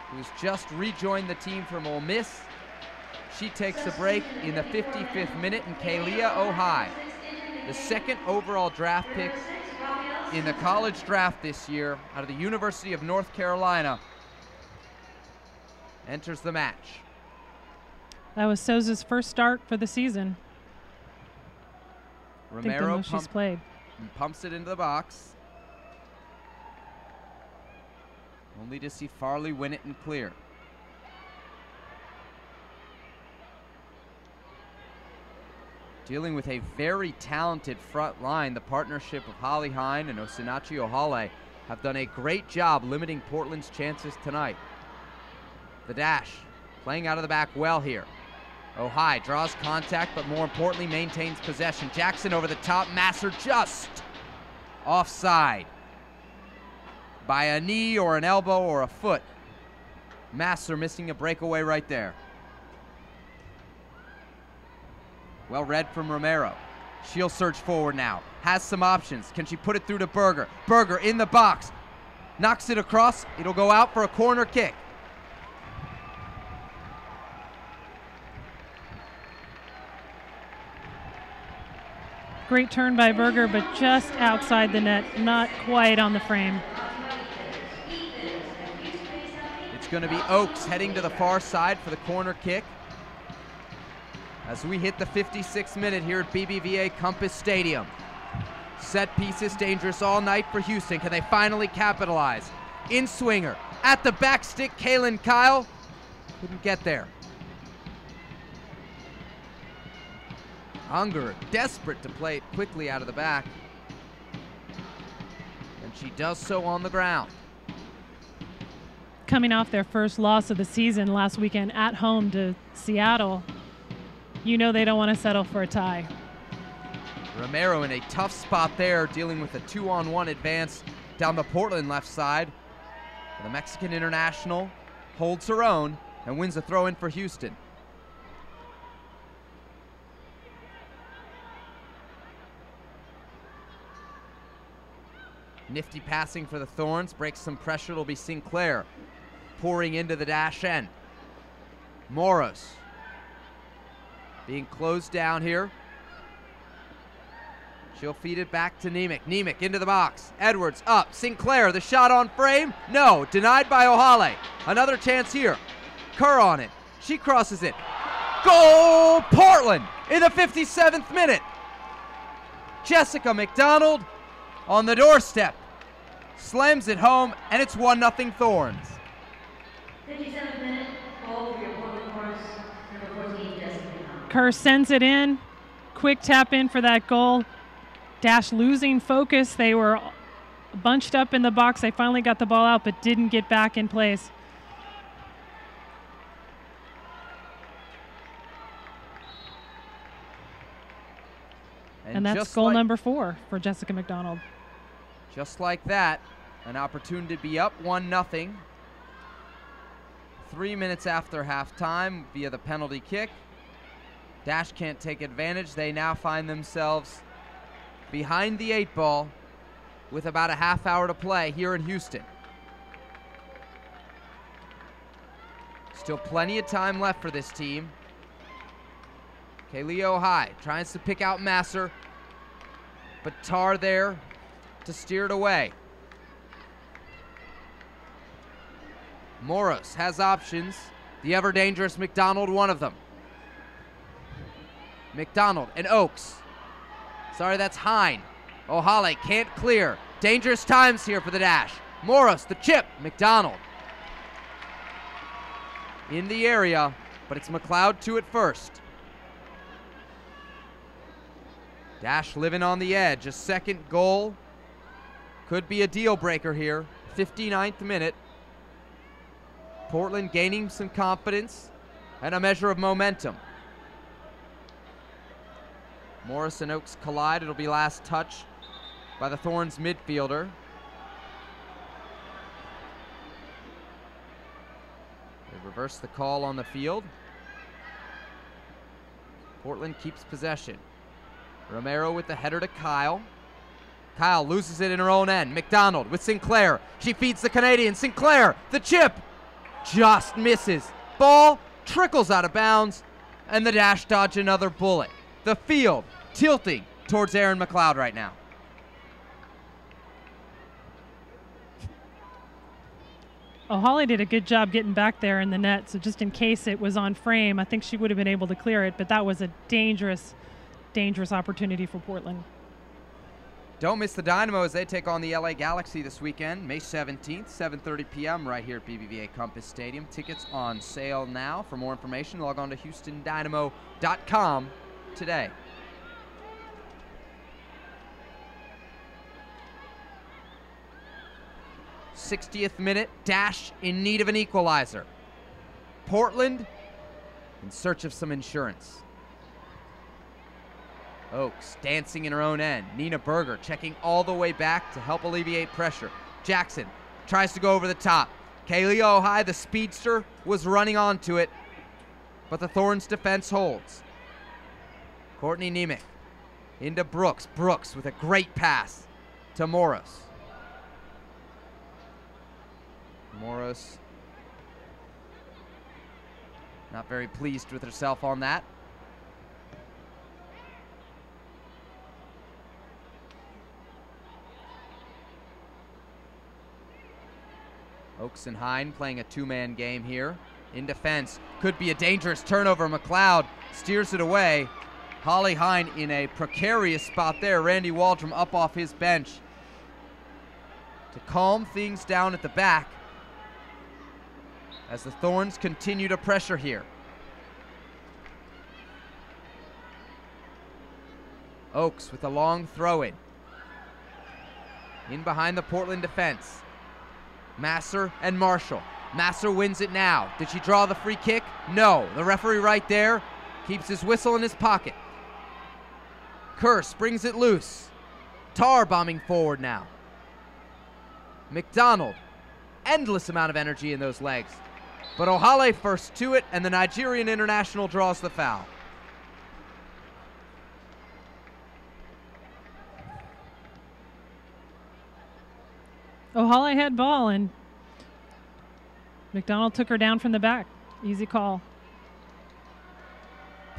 who's just rejoined the team from Ole Miss. She takes a break in the 55th minute, and Kalia Ohai, the second overall draft pick in the college draft this year out of the University of North Carolina, enters the match. That was Souza's first start for the season. Romero she's played. Pumps it into the box. Only to see Farley win it and clear. Dealing with a very talented front line, the partnership of Holly Hine and Osinachi Ohale have done a great job limiting Portland's chances tonight. The Dash playing out of the back well here. Ohai draws contact, but more importantly maintains possession. Jackson over the top, Masser just offside by a knee or an elbow or a foot. Masser missing a breakaway right there. Well read from Romero. She'll surge forward now. Has some options. Can she put it through to Berger? Berger in the box. Knocks it across. It'll go out for a corner kick. Great turn by Berger, but just outside the net, not quite on the frame. It's going to be Oaks heading to the far side for the corner kick. As we hit the 56th minute here at BBVA Compass Stadium. Set pieces dangerous all night for Houston. Can they finally capitalize? In swinger, at the back stick, Kaylin Kyle couldn't get there. Unger desperate to play it quickly out of the back. And she does so on the ground. Coming off their first loss of the season last weekend at home to Seattle, you know they don't want to settle for a tie. Romero in a tough spot there, dealing with a 2-on-1 advance down the Portland left side. The Mexican international holds her own and wins a throw-in for Houston. Nifty passing for the Thorns, breaks some pressure. It'll be Sinclair pouring into the Dash end. Moros being closed down here. She'll feed it back to Nemec. Nemec into the box. Edwards up. Sinclair, the shot on frame. No, denied by Ohale. Another chance here. Kerr on it. She crosses it. Goal, Portland in the 57th minute. Jessica McDonald on the doorstep. Slams it home, and it's 1-0 Thorns. 57th minute, goal for your Portland Thorns, number 14, Jessica McDonald. Kerr sends it in. Quick tap in for that goal. Dash losing focus. They were bunched up in the box. They finally got the ball out, but didn't get back in place. And that's goal number 4 for Jessica McDonald. Just like that, an opportunity to be up 1-0. 3 minutes after halftime via the penalty kick. Dash can't take advantage. They now find themselves behind the 8 ball with about a half hour to play here in Houston. Still plenty of time left for this team. Kalia Ohai tries to pick out Masser, but Tarr there to steer it away. Moros has options. The ever-dangerous McDonald, one of them. McDonald and Oaks. Sorry, that's Hine. Ohale can't clear. Dangerous times here for the Dash. Morris, the chip. McDonald in the area, but it's McLeod to it first. Dash living on the edge. A second goal could be a deal breaker here. 59th minute. Portland gaining some confidence and a measure of momentum. Morris and Oaks collide. It'll be last touch by the Thorns midfielder. They reverse the call on the field. Portland keeps possession. Romero with the header to Kyle. Kyle loses it in her own end. McDonald with Sinclair. She feeds the Canadian. Sinclair, the chip, just misses. Ball trickles out of bounds, and the Dash dodge another bullet. The field tilting towards Aaron McLeod right now. Oh, Holly did a good job getting back there in the net, so just in case it was on frame, I think she would have been able to clear it, but that was a dangerous, dangerous opportunity for Portland. Don't miss the Dynamo as they take on the LA Galaxy this weekend, May 17th, 7:30 p.m. right here at BBVA Compass Stadium. Tickets on sale now. For more information, log on to HoustonDynamo.com today. '60th minute, Dash in need of an equalizer. Portland in search of some insurance. Oaks dancing in her own end. Nina Berger checking all the way back to help alleviate pressure. Jackson tries to go over the top. Kaylee Ohai, the speedster, was running onto it, but the Thorns defense holds. Courtney Nemec into Brooks. Brooks with a great pass to Morris. Morris not very pleased with herself on that. Oaks and Hine playing a two-man game here. In defense, could be a dangerous turnover. McLeod steers it away. Holly Hine in a precarious spot there. Randy Waldrum up off his bench to calm things down at the back as the Thorns continue to pressure here. Oaks with a long throw-in. In behind the Portland defense. Masser and Marshall. Masser wins it now. Did she draw the free kick? No. The referee right there keeps his whistle in his pocket. Curse brings it loose. Tar bombing forward now. McDonald. Endless amount of energy in those legs. But Ohale first to it, and the Nigerian international draws the foul. Ohale had ball, and McDonald took her down from the back. Easy call.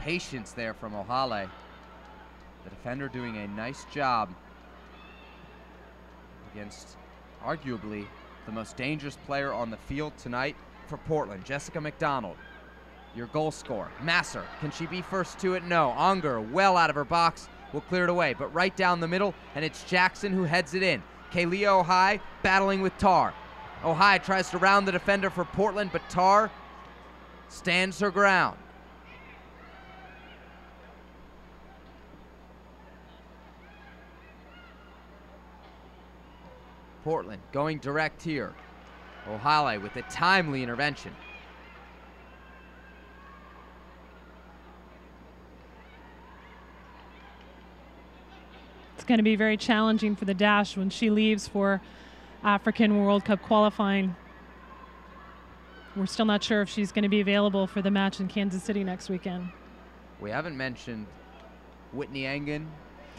Patience there from Ohale. The defender doing a nice job against arguably the most dangerous player on the field tonight for Portland, Jessica McDonald. Your goal scorer. Masser, can she be first to it? No. Unger, well out of her box, will clear it away, but right down the middle, and it's Jackson who heads it in. Kaylee Ohai battling with Tar. Ohai tries to round the defender for Portland, but Tar stands her ground. Portland going direct here. Ohale with a timely intervention. It's going to be very challenging for the Dash when she leaves for African World Cup qualifying. We're still not sure if she's going to be available for the match in Kansas City next weekend. We haven't mentioned Whitney Engen,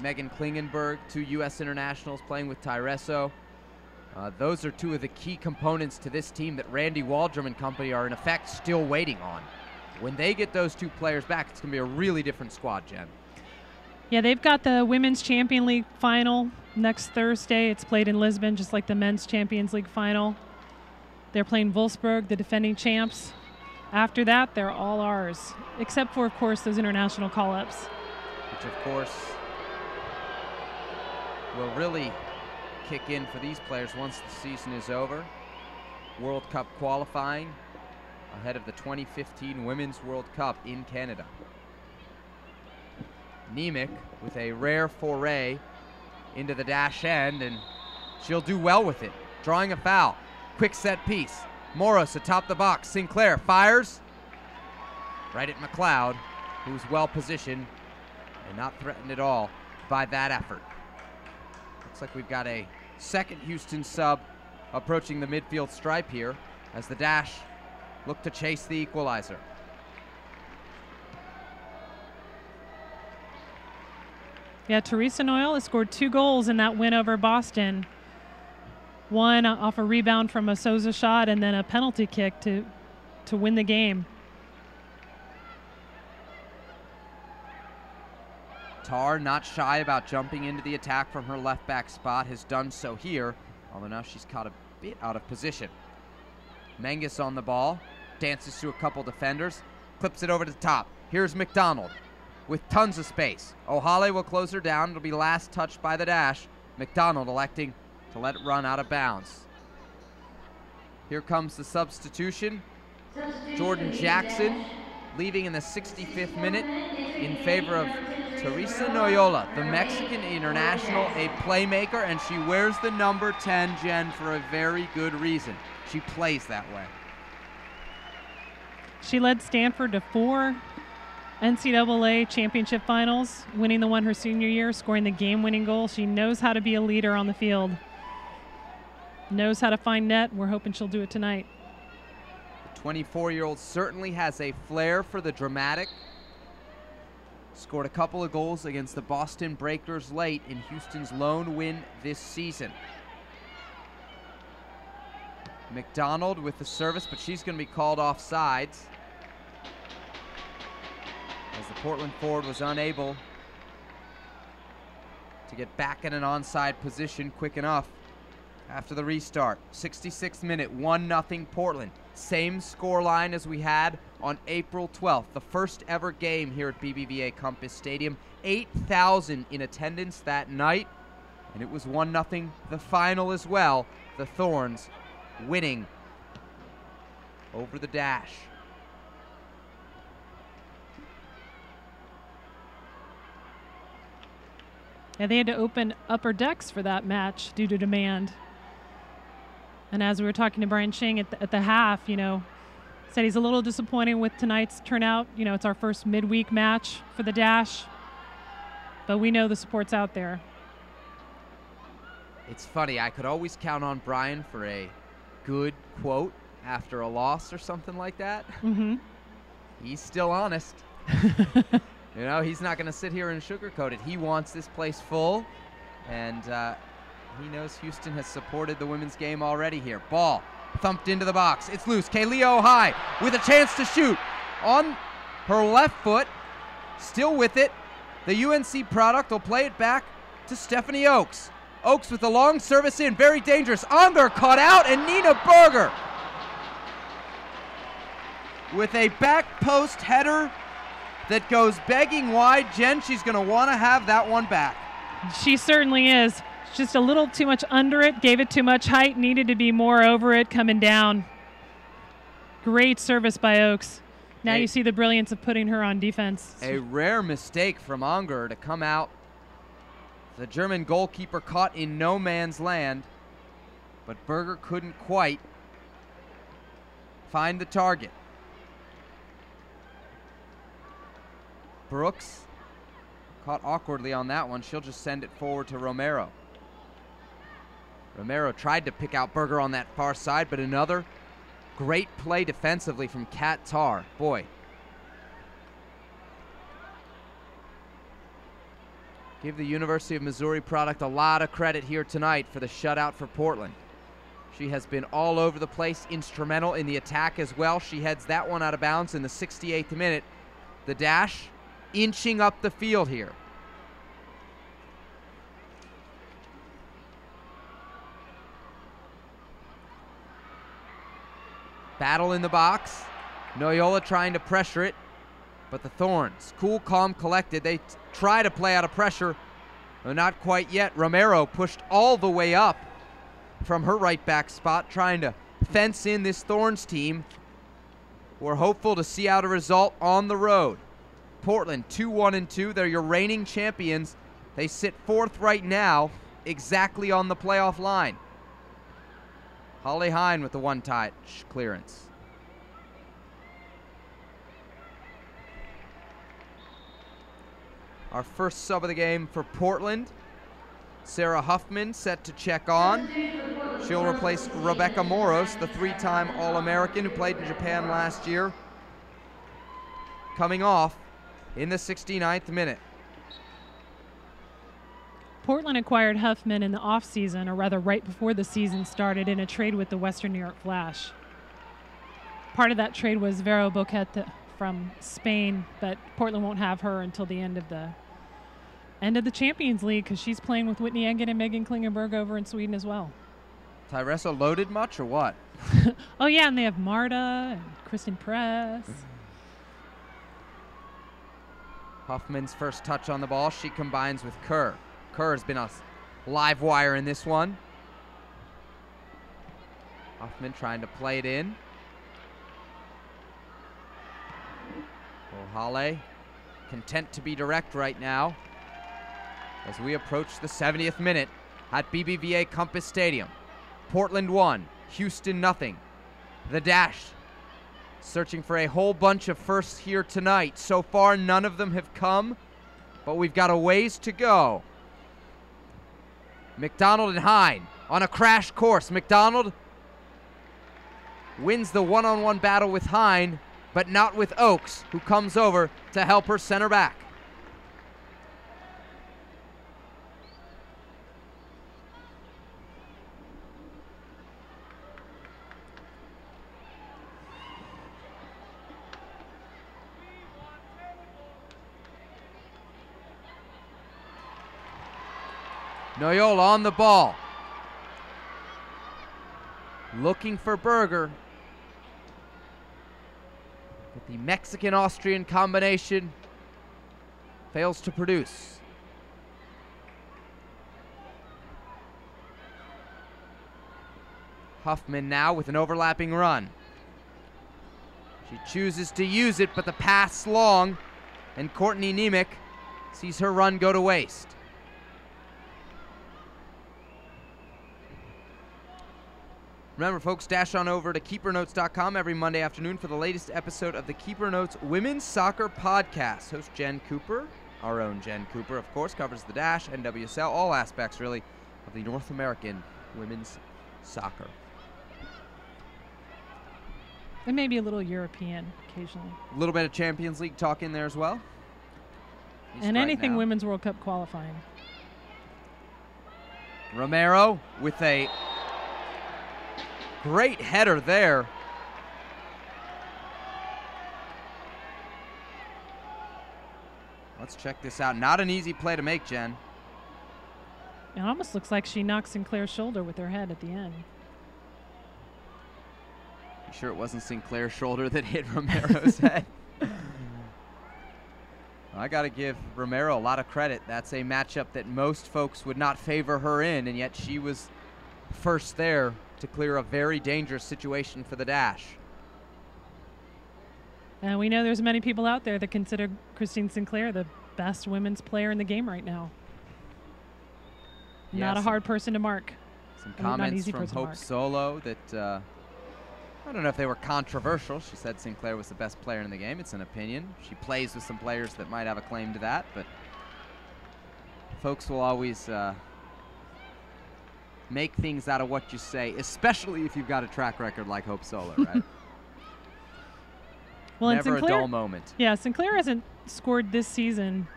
Megan Klingenberg, two U.S. internationals playing with Tyreso. Those are two of the key components to this team that Randy Waldrum and company are in effect still waiting on. When they get those two players back, it's going to be a really different squad, Jen. Yeah, they've got the Women's Champion League final next Thursday. It's played in Lisbon, just like the Men's Champions League final. They're playing Wolfsburg, the defending champs. After that, they're all ours, except for, of course, those international call-ups. Which, of course, will really kick in for these players once the season is over. World Cup qualifying ahead of the 2015 Women's World Cup in Canada. Nemec with a rare foray into the dash end, and she'll do well with it. Drawing a foul. Quick set piece. Morris atop the box. Sinclair fires right at McLeod, who's well positioned and not threatened at all by that effort. Looks like we've got a second Houston sub approaching the midfield stripe here as the Dash look to chase the equalizer. Yeah, Teresa Noyle has scored 2 goals in that win over Boston. One off a rebound from a Souza shot, and then a penalty kick to win the game. Tar, not shy about jumping into the attack from her left back spot, has done so here, although now she's caught a bit out of position. Menges on the ball, dances through a couple defenders, clips it over to the top. Here's McDonald with tons of space. O'Hale will close her down. It'll be last touched by the Dash. McDonald electing to let it run out of bounds. Here comes the substitution. Jordan Jackson leaving in the 65th minute in favor of Teresa Noyola, the Mexican international, a playmaker, and she wears the number 10, Jen, for a very good reason. She plays that way. She led Stanford to 4 NCAA championship finals, winning the one her senior year, scoring the game-winning goal. She knows how to be a leader on the field, knows how to find net. We're hoping she'll do it tonight. The 24-year-old certainly has a flair for the dramatic. Scored a couple of goals against the Boston Breakers late in Houston's lone win this season. McDonald with the service, but she's going to be called off sides, as the Portland forward was unable to get back in an onside position quick enough after the restart. 66th minute, 1-0 Portland. Same score line as we had on April 12th, the first ever game here at BBVA Compass Stadium. 8,000 in attendance that night, and it was 1-0 the final as well. The Thorns winning over the Dash. Yeah, they had to open upper decks for that match due to demand. And as we were talking to Brian Shing at the half, you know, said he's a little disappointed with tonight's turnout. You know, it's our first midweek match for the Dash, but we know the support's out there. It's funny, I could always count on Brian for a good quote after a loss or something like that. Mm-hmm. He's still honest. You know, he's not going to sit here and sugarcoat it. He wants this place full, and he knows Houston has supported the women's game already here. Ball thumped into the box. It's loose. Kaylee high with a chance to shoot on her left foot. Still with it. The UNC product will play it back to Stephanie Oakes. Oakes with a long service in. Very dangerous. Unger caught out, and Nina Berger with a back post header that goes begging wide. Jen, she's going to want to have that one back. She certainly is. Just a little too much under it, gave it too much height, needed to be more over it coming down. Great service by Oakes. Now you see the brilliance of putting her on defense. A rare mistake from Unger to come out. The German goalkeeper caught in no man's land, but Berger couldn't quite find the target. Brooks caught awkwardly on that one. She'll just send it forward to Romero. Romero tried to pick out Berger on that far side, but another great play defensively from Kat Tar. Boy. Give the University of Missouri product a lot of credit here tonight for the shutout for Portland. She has been all over the place, instrumental in the attack as well. She heads that one out of bounds in the 68th minute. The Dash inching up the field here. Battle in the box. Noyola trying to pressure it, but the Thorns, cool, calm, collected. They try to play out of pressure, Well, not quite yet. Romero pushed all the way up from her right back spot, trying to fence in this Thorns team. We're hopeful to see out a result on the road. Portland 2-1-2. They're your reigning champions. They sit 4th right now, exactly on the playoff line. Holly Hine with the one-touch clearance. Our first sub of the game for Portland, Sarah Huffman, set to check on. She'll replace Rebecca Moros, the 3-time All-American who played in Japan last year, coming off in the 69th minute. Portland acquired Huffman in the offseason, or rather right before the season started, in a trade with the Western New York Flash. Part of that trade was Vero Boquete from Spain, but Portland won't have her until the end of the Champions League, because she's playing with Whitney Engen and Megan Klingenberg over in Sweden as well. Tyresa loaded much or what? Oh yeah, and they have Marta and Kristen Press. Huffman's first touch on the ball. She combines with Kerr. Kerr has been a live wire in this one. Huffman trying to play it in. Ohale content to be direct right now as we approach the 70th minute at BBVA Compass Stadium. Portland 1, Houston nothing. The Dash searching for a whole bunch of firsts here tonight. So far, none of them have come, but we've got a ways to go. McDonald and Hine on a crash course. McDonald wins the one-on-one battle with Hine, but not with Oakes, who comes over to help her center back. Noyola on the ball. Looking for Berger. But the Mexican-Austrian combination fails to produce. Huffman now with an overlapping run. She chooses to use it, but the pass long, and Courtney Nemec sees her run go to waste. Remember, folks, dash on over to KeeperNotes.com every Monday afternoon for the latest episode of the Keeper Notes Women's Soccer Podcast. Host Jen Cooper, our own Jen Cooper, of course, covers the Dash, NWSL, all aspects, really, of the North American women's soccer. And maybe a little European occasionally. A little bit of Champions League talk in there as well. And anything Women's World Cup qualifying. Romero with a great header there. Let's check this out. Not an easy play to make, Jen. It almost looks like she knocked Sinclair's shoulder with her head at the end. You sure it wasn't Sinclair's shoulder that hit Romero's head? I got to give Romero a lot of credit. That's a matchup that most folks would not favor her in, and yet she was first there to clear a very dangerous situation for the Dash. And we know there's many people out there that consider Christine Sinclair the best women's player in the game right now. Yeah, not a hard person to mark. Some comments from Hope Solo that I don't know if they were controversial. She said Sinclair was the best player in the game. It's an opinion. She plays with some players that might have a claim to that, but folks will always make things out of what you say, especially if you've got a track record like Hope Solo, right? Well, never Sinclair, a dull moment. Yeah, Sinclair hasn't scored this season,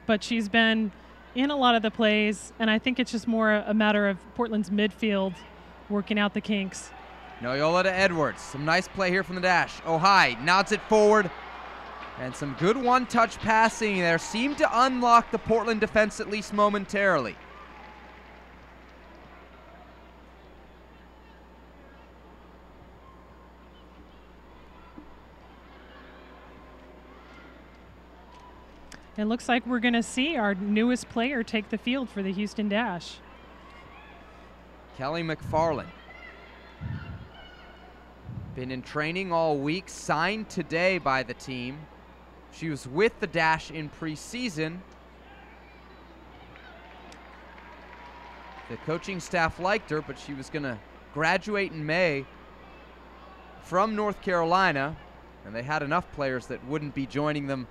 but she's been in a lot of the plays, and I think it's just more a matter of Portland's midfield working out the kinks. Noyola to Edwards. Some nice play here from the Dash. Ohai nods it forward. And some good one-touch passing there. Seemed to unlock the Portland defense at least momentarily. It looks like we're going to see our newest player take the field for the Houston Dash. Kelly McFarland. Been in training all week, signed today by the team. She was with the Dash in preseason. The coaching staff liked her, but she was going to graduate in May from North Carolina, and they had enough players that wouldn't be joining them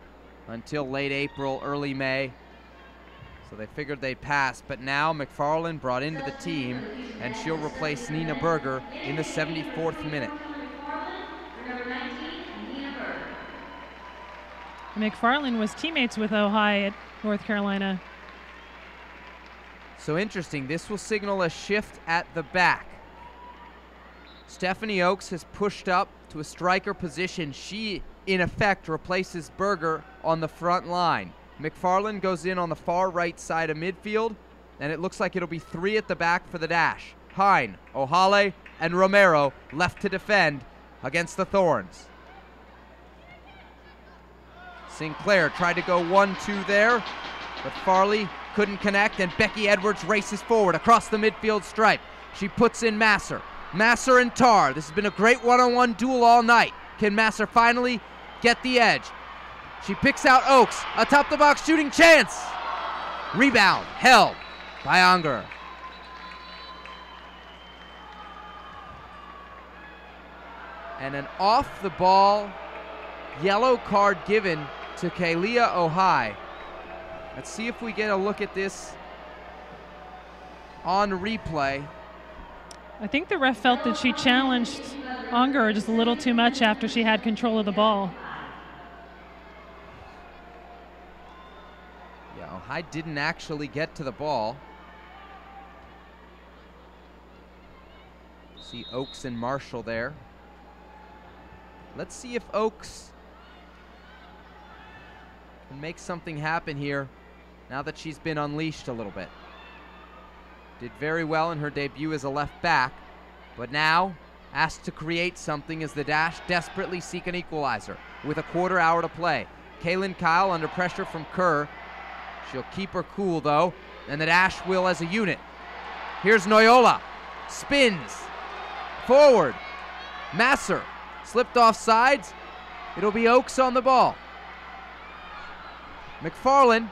until late April, early May. So they figured they'd pass, but now McFarland brought into the team, and she'll replace Nina Berger in the 74th minute. McFarland was teammates with Ohio at North Carolina. So interesting, this will signal a shift at the back. Stephanie Oakes has pushed up to a striker position. She, in effect, replaces Berger on the front line. McFarland goes in on the far right side of midfield, and it looks like it'll be three at the back for the Dash. Hine, O'Hale, and Romero left to defend against the Thorns. Sinclair tried to go 1-2 there, but Farley couldn't connect, and Becky Edwards races forward across the midfield stripe. She puts in Masser. Masser and Tar. This has been a great one-on-one duel all night. Can Masser finally get the edge? She picks out Oakes. A top-the-box shooting chance. Rebound held by Unger. And an off-the-ball yellow card given to Kalia Ohai. Let's see if we get a look at this on replay. I think the ref felt that she challenged Unger just a little too much after she had control of the ball. Yeah, Ohai didn't actually get to the ball. See Oakes and Marshall there. Let's see if Oakes can make something happen here now that she's been unleashed a little bit. Did very well in her debut as a left back, but now asked to create something as the Dash desperately seek an equalizer with a quarter hour to play. Kaylin Kyle under pressure from Kerr. She'll keep her cool though, and the Dash will as a unit. Here's Noyola, spins, forward, Masser, slipped off sides. It'll be Oakes on the ball. McFarland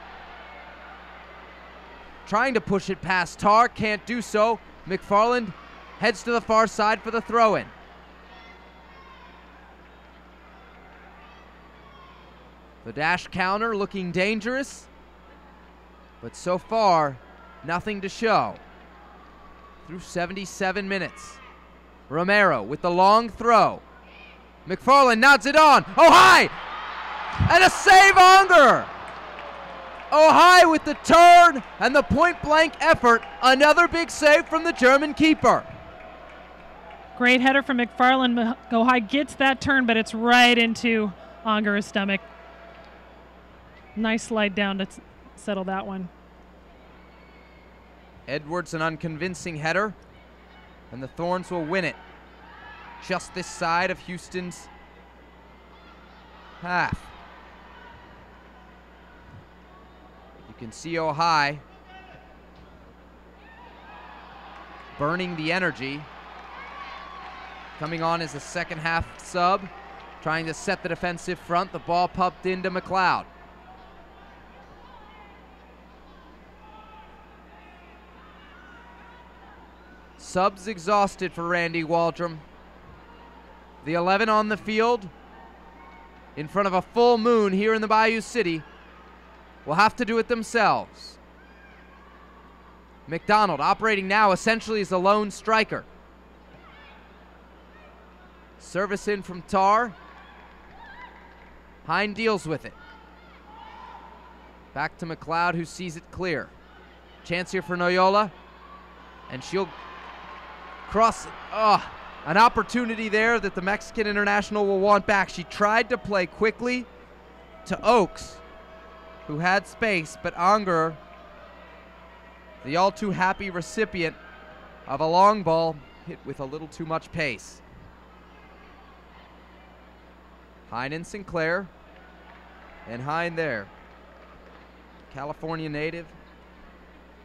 trying to push it past Tar, can't do so. McFarland heads to the far side for the throw-in. The Dash counter looking dangerous, but so far, nothing to show. Through 77 minutes. Romero with the long throw. McFarland nods it on. Ohai! And a save, Unger! Ohai with the turn and the point-blank effort. Another big save from the German keeper. Great header from McFarland. Ohai gets that turn, but it's right into Unger's stomach. Nice slide down to settle that one. Edwards, an unconvincing header, and the Thorns will win it. Just this side of Houston's half. You can see Ohai burning the energy. Coming on as a second half sub, trying to set the defensive front. The ball pumped into McLeod. Subs exhausted for Randy Waldrum. The 11 on the field in front of a full moon here in the Bayou City will have to do it themselves. McDonald operating now essentially as a lone striker. Service in from Tar. Hine deals with it. Back to McLeod, who sees it clear. Chance here for Noyola. And she'll cross it. Oh, an opportunity there that the Mexican international will want back. She tried to play quickly to Oakes, who had space, but Unger, the all too happy recipient of a long ball, hit with a little too much pace. Hine and Sinclair, and Hine there. California native,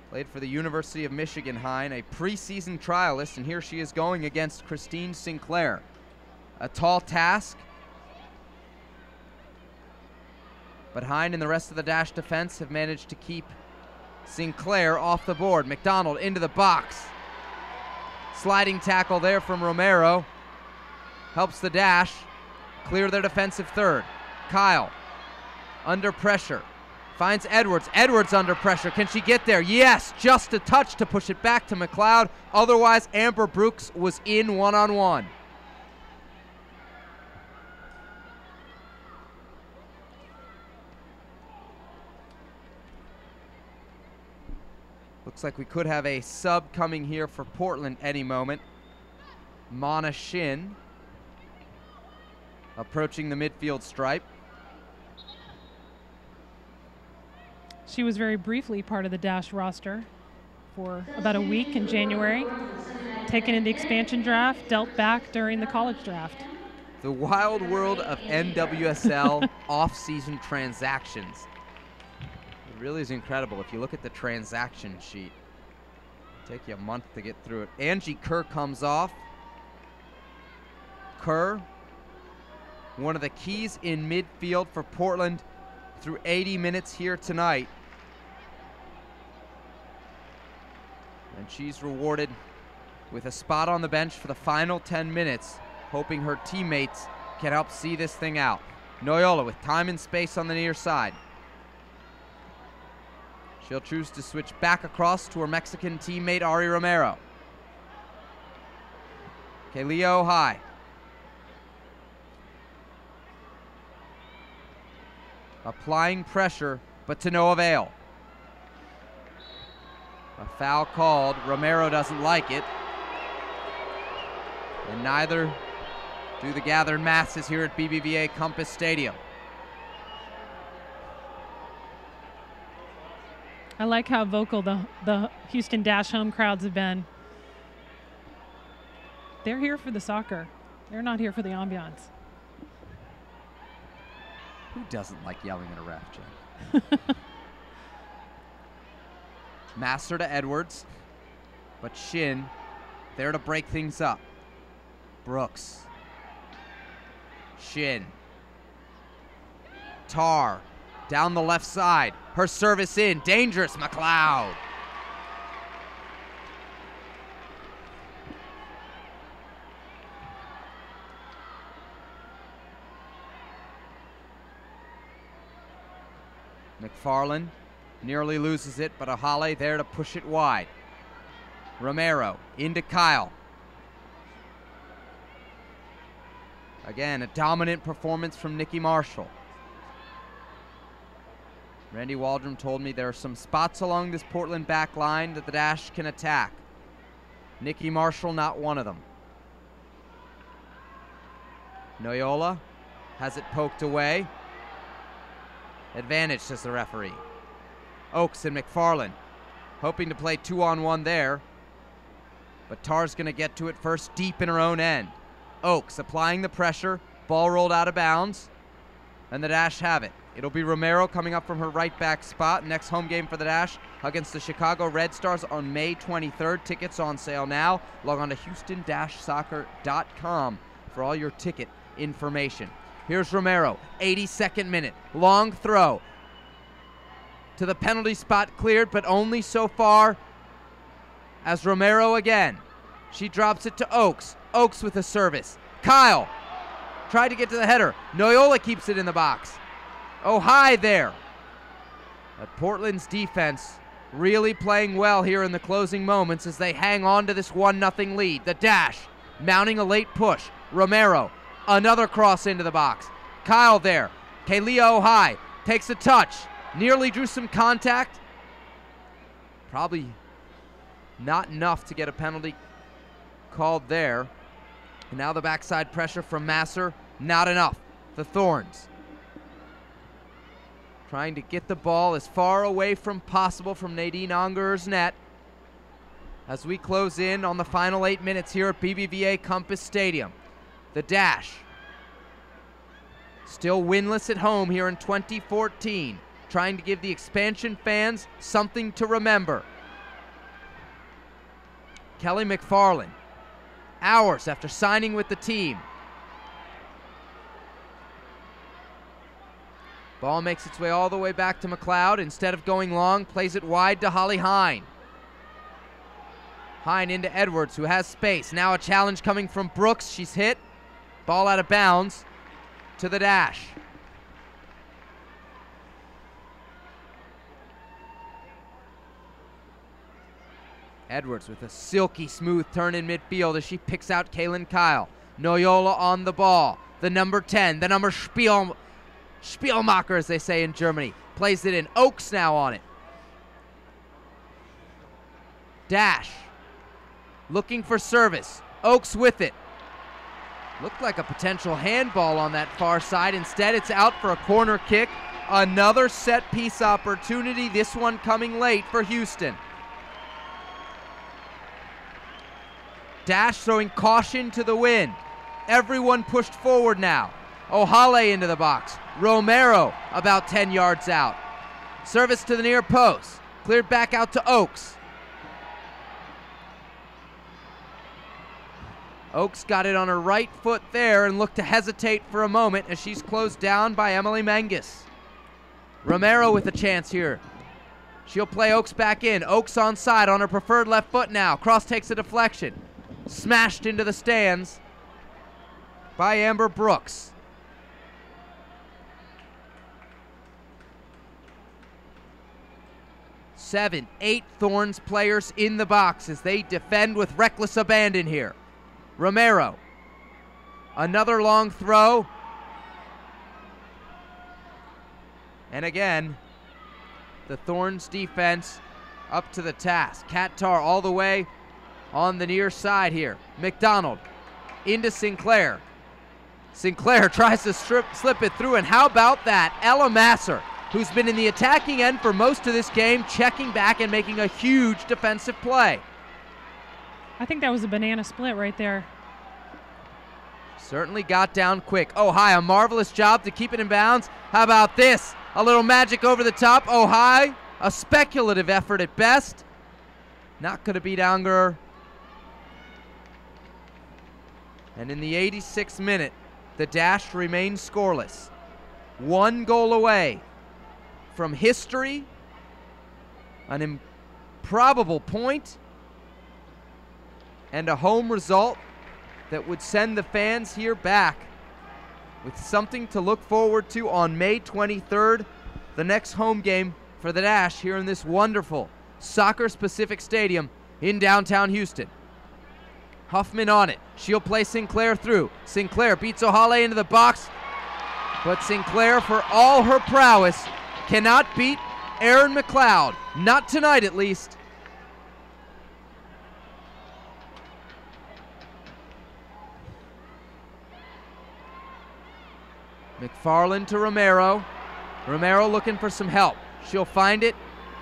played for the University of Michigan Hine, a preseason trialist, and here she is going against Christine Sinclair. A tall task, but Hine and the rest of the Dash defense have managed to keep Sinclair off the board. McDonald into the box. Sliding tackle there from Romero. Helps the Dash clear their defensive third. Kyle under pressure. Finds Edwards. Edwards under pressure. Can she get there? Yes, just a touch to push it back to McLeod. Otherwise, Amber Brooks was in one-on-one. Looks like we could have a sub coming here for Portland any moment. Mana Shin approaching the midfield stripe. She was very briefly part of the Dash roster for about a week in January. Taken in the expansion draft, dealt back during the college draft. The wild world of NWSL off-season transactions. It really is incredible. If you look at the transaction sheet, it'll take you a month to get through it. Angie Kerr comes off. Kerr, one of the keys in midfield for Portland through 80 minutes here tonight. And she's rewarded with a spot on the bench for the final 10 minutes, hoping her teammates can help see this thing out. Noyola with time and space on the near side. She'll choose to switch back across to her Mexican teammate, Ari Romero. Kalia Ohai. Applying pressure, but to no avail. A foul called. Romero doesn't like it. And neither do the gathered masses here at BBVA Compass Stadium. I like how vocal the Houston Dash home crowds have been. They're here for the soccer. They're not here for the ambiance. Who doesn't like yelling at a ref, Jen? Master to Edwards, but Shin there to break things up. Brooks. Shin. Tar down the left side. Her service in. Dangerous, McLeod. McFarland nearly loses it, but Ahale there to push it wide. Romero into Kyle. Again, a dominant performance from Nikki Marshall. Randy Waldrum told me there are some spots along this Portland back line that the Dash can attack. Nikki Marshall not one of them. Noyola has it poked away. Advantage, says the referee. Oaks and McFarland hoping to play 2-on-1 there. But Tar's going to get to it first, deep in her own end. Oaks applying the pressure. Ball rolled out of bounds. And the Dash have it. It'll be Romero coming up from her right back spot. Next home game for the Dash against the Chicago Red Stars on May 23rd. Tickets on sale now. Log on to houston-soccer.com for all your ticket information. Here's Romero, 82nd minute. Long throw to the penalty spot, cleared, but only so far as Romero again. She drops it to Oaks. Oaks with a service. Kyle tried to get to the header. Noyola keeps it in the box. Ohai there. But Portland's defense really playing well here in the closing moments as they hang on to this 1-0 lead. The Dash mounting a late push. Romero, another cross into the box. Kyle there. Kalia Ohai takes a touch. Nearly drew some contact. Probably not enough to get a penalty called there. And now the backside pressure from Masser. Not enough. The Thorns trying to get the ball as far away from possible from Nadine Onger's net as we close in on the final 8 minutes here at BBVA Compass Stadium. The Dash still winless at home here in 2014. trying to give the expansion fans something to remember. Kelly McFarland, hours after signing with the team. Ball makes its way all the way back to McLeod. Instead of going long, plays it wide to Holly Hine. Hine into Edwards, who has space. Now a challenge coming from Brooks. She's hit. Ball out of bounds to the dash. Edwards with a silky smooth turn in midfield as she picks out Kaylin Kyle. Noyola on the ball. The number 10, the number Spielmacher, as they say in Germany. Plays it in. Oakes now on it. Dash. Looking for service. Oakes with it. Looked like a potential handball on that far side. Instead, it's out for a corner kick. Another set piece opportunity, this one coming late for Houston. Dash throwing caution to the wind. Everyone pushed forward now. O'Hale into the box. Romero about 10 yards out. Service to the near post. Cleared back out to Oakes. Oakes got it on her right foot there and looked to hesitate for a moment as she's closed down by Emily Menges. Romero with a chance here. She'll play Oakes back in. Oakes onside on her preferred left foot now. Cross takes a deflection. Smashed into the stands by Amber Brooks. 7, 8 Thorns players in the box as they defend with reckless abandon here. Romero. Another long throw. And again, the Thorns defense up to the task. Qatar all the way on the near side here. McDonald into Sinclair. Sinclair tries to slip it through, and how about that? Ella Masser, who's been in the attacking end for most of this game, checking back and making a huge defensive play. I think that was a banana split right there. Certainly got down quick. Ohio, a marvelous job to keep it in bounds. How about this? A little magic over the top. Ohio, a speculative effort at best. Not going to beat Angerer. And in the 86th minute, the Dash remains scoreless. 1 goal away from history, an improbable point, and a home result that would send the fans here back with something to look forward to on May 23rd, the next home game for the Dash here in this wonderful soccer-specific stadium in downtown Houston. Huffman on it. She'll play Sinclair through. Sinclair beats O'Hale into the box, but Sinclair, for all her prowess, cannot beat Erin McLeod. Not tonight, at least. McFarland to Romero. Romero looking for some help. She'll find it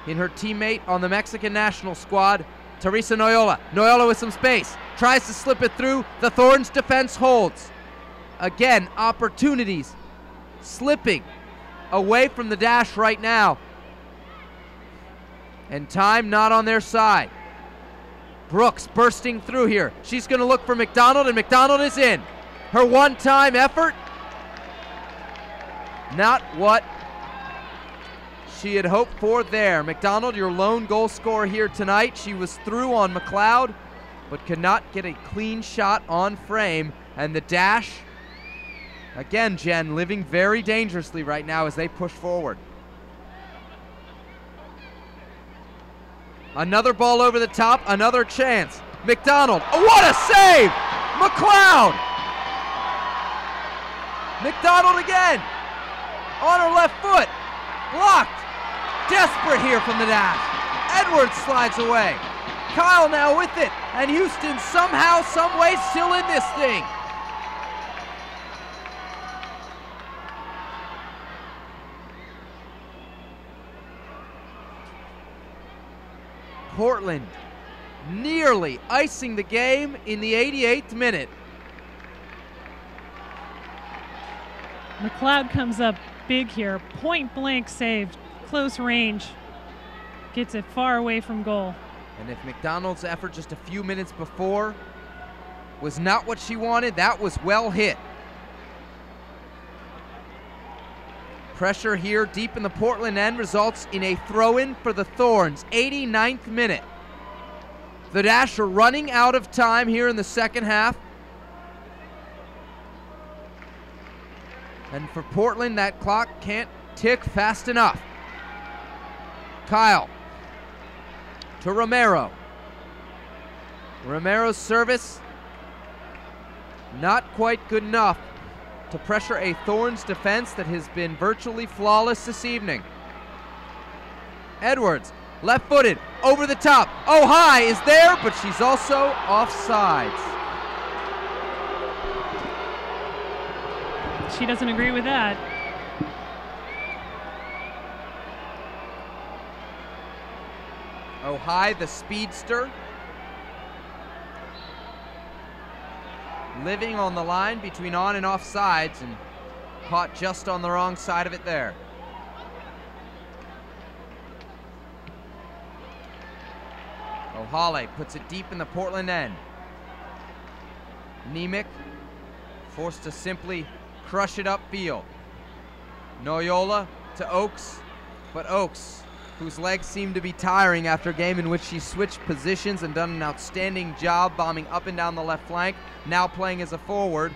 in her teammate on the Mexican national squad, Teresa Noyola. Noyola with some space. Tries to slip it through. The Thorns defense holds. Again, opportunities slipping away from the Dash right now. And time not on their side. Brooks bursting through here. She's going to look for McDonald, and McDonald is in. Her one-time effort, not what she had hoped for there. McDonald, your lone goal scorer here tonight. She was through on McLeod, but could not get a clean shot on frame. And the Dash, again, Jen, living very dangerously right now as they push forward. Another ball over the top, another chance. McDonald, oh, what a save! McLeod! McDonald again, on her left foot, blocked. Desperate here from the Dash. Edwards slides away. Kyle now with it, and Houston somehow, some way still in this thing. Portland nearly icing the game in the 88th minute. McLeod comes up big here, point blank saved close range gets it far away from goal. And if McDonald's effort just a few minutes before was not what she wanted, that was well hit. Pressure here deep in the Portland end results in a throw-in for the Thorns, 89th minute. The Dash are running out of time here in the second half. And for Portland, that clock can't tick fast enough. Kyle to Romero. Romero's service not quite good enough to pressure a Thorns defense that has been virtually flawless this evening. Edwards, left-footed, over the top. Oh, high is there, but she's also offsides. She doesn't agree with that. Oh, high, the speedster. Living on the line between on and off sides and caught just on the wrong side of it there. O'Hale puts it deep in the Portland end. Nemec forced to simply crush it upfield. Noyola to Oakes, but Oakes, whose legs seem to be tiring after a game in which she switched positions and done an outstanding job bombing up and down the left flank, now playing as a forward.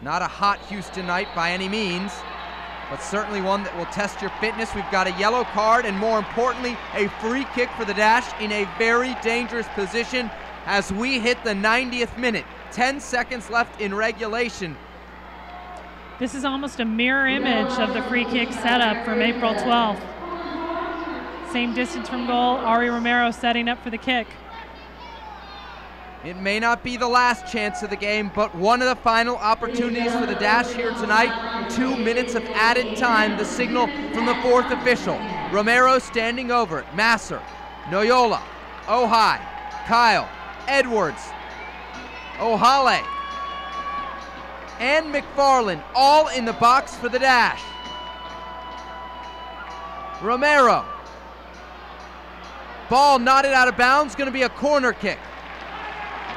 Not a hot Houston night by any means, but certainly one that will test your fitness. We've got a yellow card and, more importantly, a free kick for the Dash in a very dangerous position as we hit the 90th minute. 10 seconds left in regulation. This is almost a mirror image of the free kick setup from April 12th. Same distance from goal, Ari Romero setting up for the kick. It may not be the last chance of the game, but one of the final opportunities for the Dash here tonight. 2 minutes of added time, the signal from the fourth official. Romero standing over it. Masser, Noyola, Ohai, Kyle, Edwards, O'Hale, and McFarland, all in the box for the Dash. Romero. Ball knotted out of bounds, going to be a corner kick.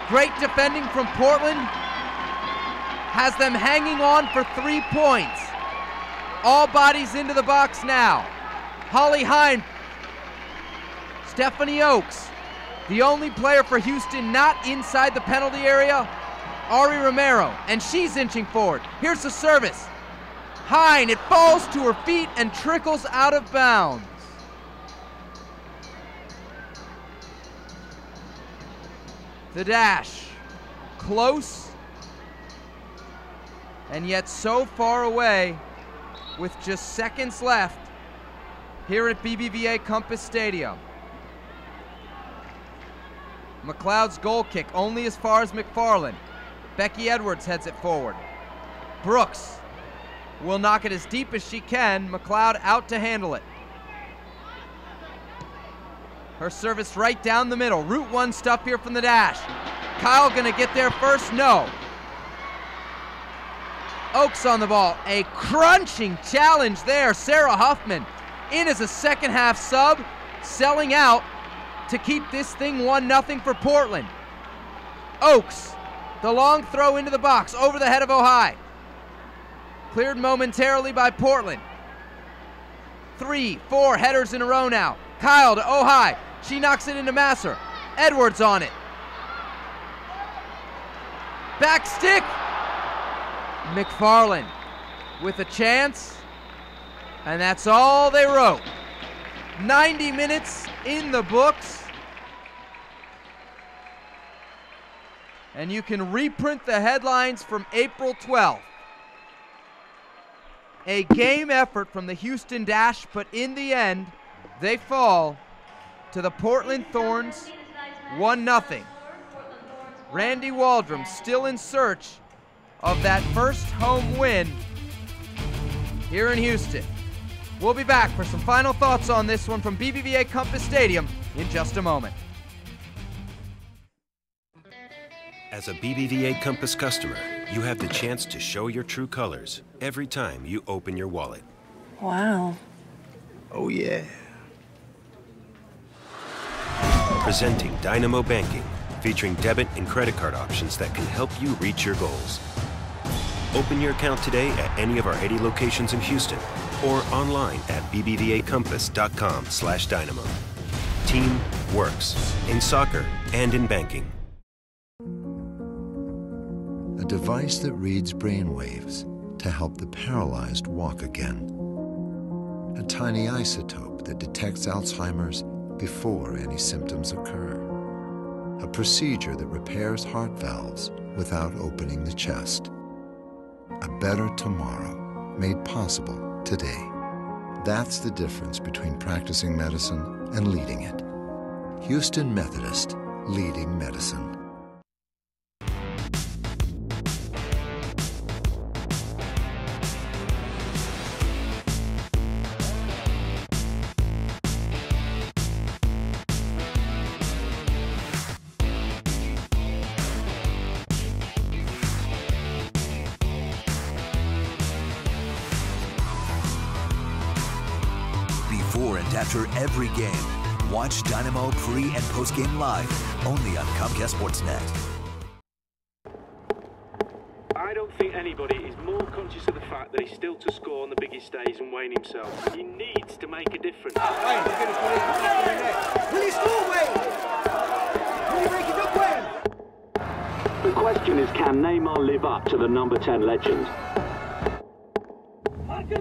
Great defending from Portland has them hanging on for 3 points. All bodies into the box now. Holly Hine, Stephanie Oakes, the only player for Houston not inside the penalty area, Ari Romero, and she's inching forward. Here's the service. Hine, it falls to her feet and trickles out of bounds. The Dash, close, and yet so far away with just seconds left here at BBVA Compass Stadium. McLeod's goal kick only as far as McFarland. Becky Edwards heads it forward. Brooks will knock it as deep as she can. McLeod out to handle it. Her service right down the middle. Route 1 stuff here from the Dash. Kyle gonna get there first? No. Oakes on the ball. A crunching challenge there. Sarah Huffman in as a second half sub, selling out to keep this thing 1-0 for Portland. Oakes, the long throw into the box, over the head of Ohai. Cleared momentarily by Portland. 3-4 headers in a row now. Kyle to Ohai. She knocks it into Masser. Edwards on it. Back stick. McFarland with a chance. And that's all they wrote. 90 minutes in the books. And you can reprint the headlines from April 12th. A game effort from the Houston Dash, but in the end, they fall to the Portland Thorns 1-0. Randy Waldrum still in search of that first home win here in Houston. We'll be back for some final thoughts on this one from BBVA Compass Stadium in just a moment. As a BBVA Compass customer, you have the chance to show your true colors every time you open your wallet. Wow. Oh, yeah. Presenting Dynamo Banking, featuring debit and credit card options that can help you reach your goals. Open your account today at any of our 80 locations in Houston or online at bbvacampus.com/dynamo. Team works in soccer and in banking. A device that reads brainwaves to help the paralyzed walk again. A tiny isotope that detects Alzheimer's before any symptoms occur. A procedure that repairs heart valves without opening the chest. A better tomorrow made possible today. That's the difference between practicing medicine and leading it. Houston Methodist, leading medicine. Before and after every game, watch Dynamo pre- and post-game live, only on Comcast Sportsnet. I don't think anybody is more conscious of the fact that he's still to score on the biggest stage and Wayne himself. He needs to make a difference. The question is, can Neymar live up to the number 10 legend? E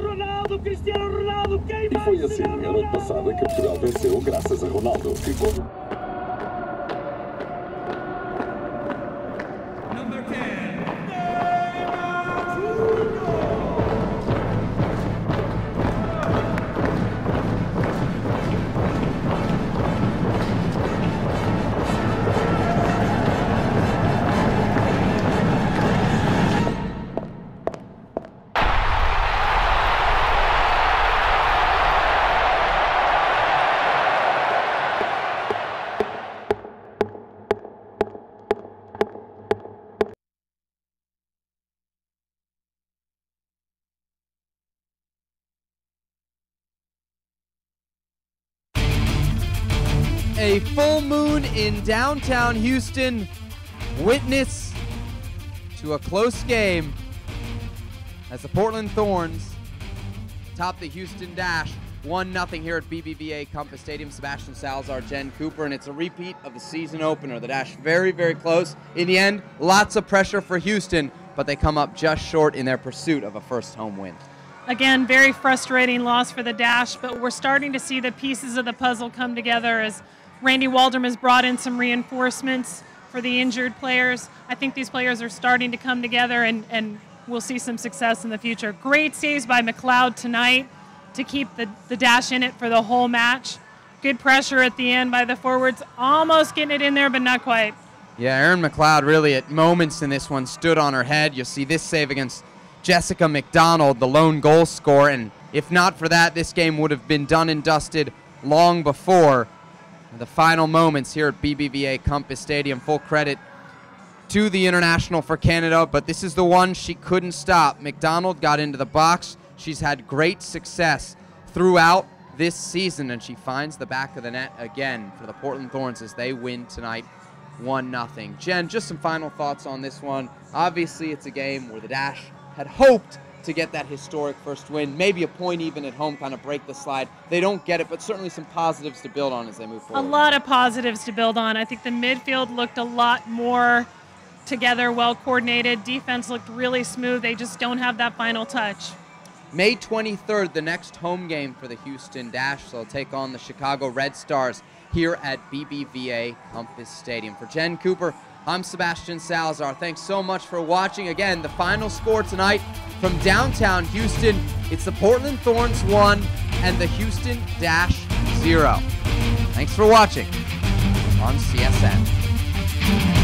foi assim, a noite passada, que Portugal venceu graças a Ronaldo. Ficou... A full moon in downtown Houston, witness to a close game as the Portland Thorns top the Houston Dash 1-0 here at BBVA Compass Stadium. Sebastian Salazar, Jen Cooper, and it's a repeat of the season opener. The Dash very, very close. In the end, lots of pressure for Houston, but they come up just short in their pursuit of a first home win. Again, very frustrating loss for the Dash, but we're starting to see the pieces of the puzzle come together as Randy Waldrum has brought in some reinforcements for the injured players. I think these players are starting to come together, and we'll see some success in the future. Great saves by McLeod tonight to keep the Dash in it for the whole match. Good pressure at the end by the forwards, almost getting it in there, but not quite. Yeah, Erin McLeod really at moments in this one stood on her head. You'll see this save against Jessica McDonald, the lone goal scorer, and if not for that, this game would have been done and dusted long before. The final moments here at BBVA Compass Stadium. Full credit to the international for Canada, but this is the one she couldn't stop. McDonald got into the box. She's had great success throughout this season, and she finds the back of the net again for the Portland Thorns as they win tonight 1-0. Jen, just some final thoughts on this one. Obviously, it's a game where the Dash had hoped to get that historic first win, maybe a point even at home, kind of break the slide. They don't get it, but certainly some positives to build on as they move forward. A lot of positives to build on. I think the midfield looked a lot more together, well coordinated. Defense looked really smooth. They just don't have that final touch. May 23rd, the next home game for the Houston Dash. So they'll take on the Chicago Red Stars here at BBVA Compass Stadium. For Jen Cooper, I'm Sebastian Salazar. Thanks so much for watching. Again, the final score tonight from downtown Houston, it's the Portland Thorns 1 and the Houston Dash 0. Thanks for watching on CSN.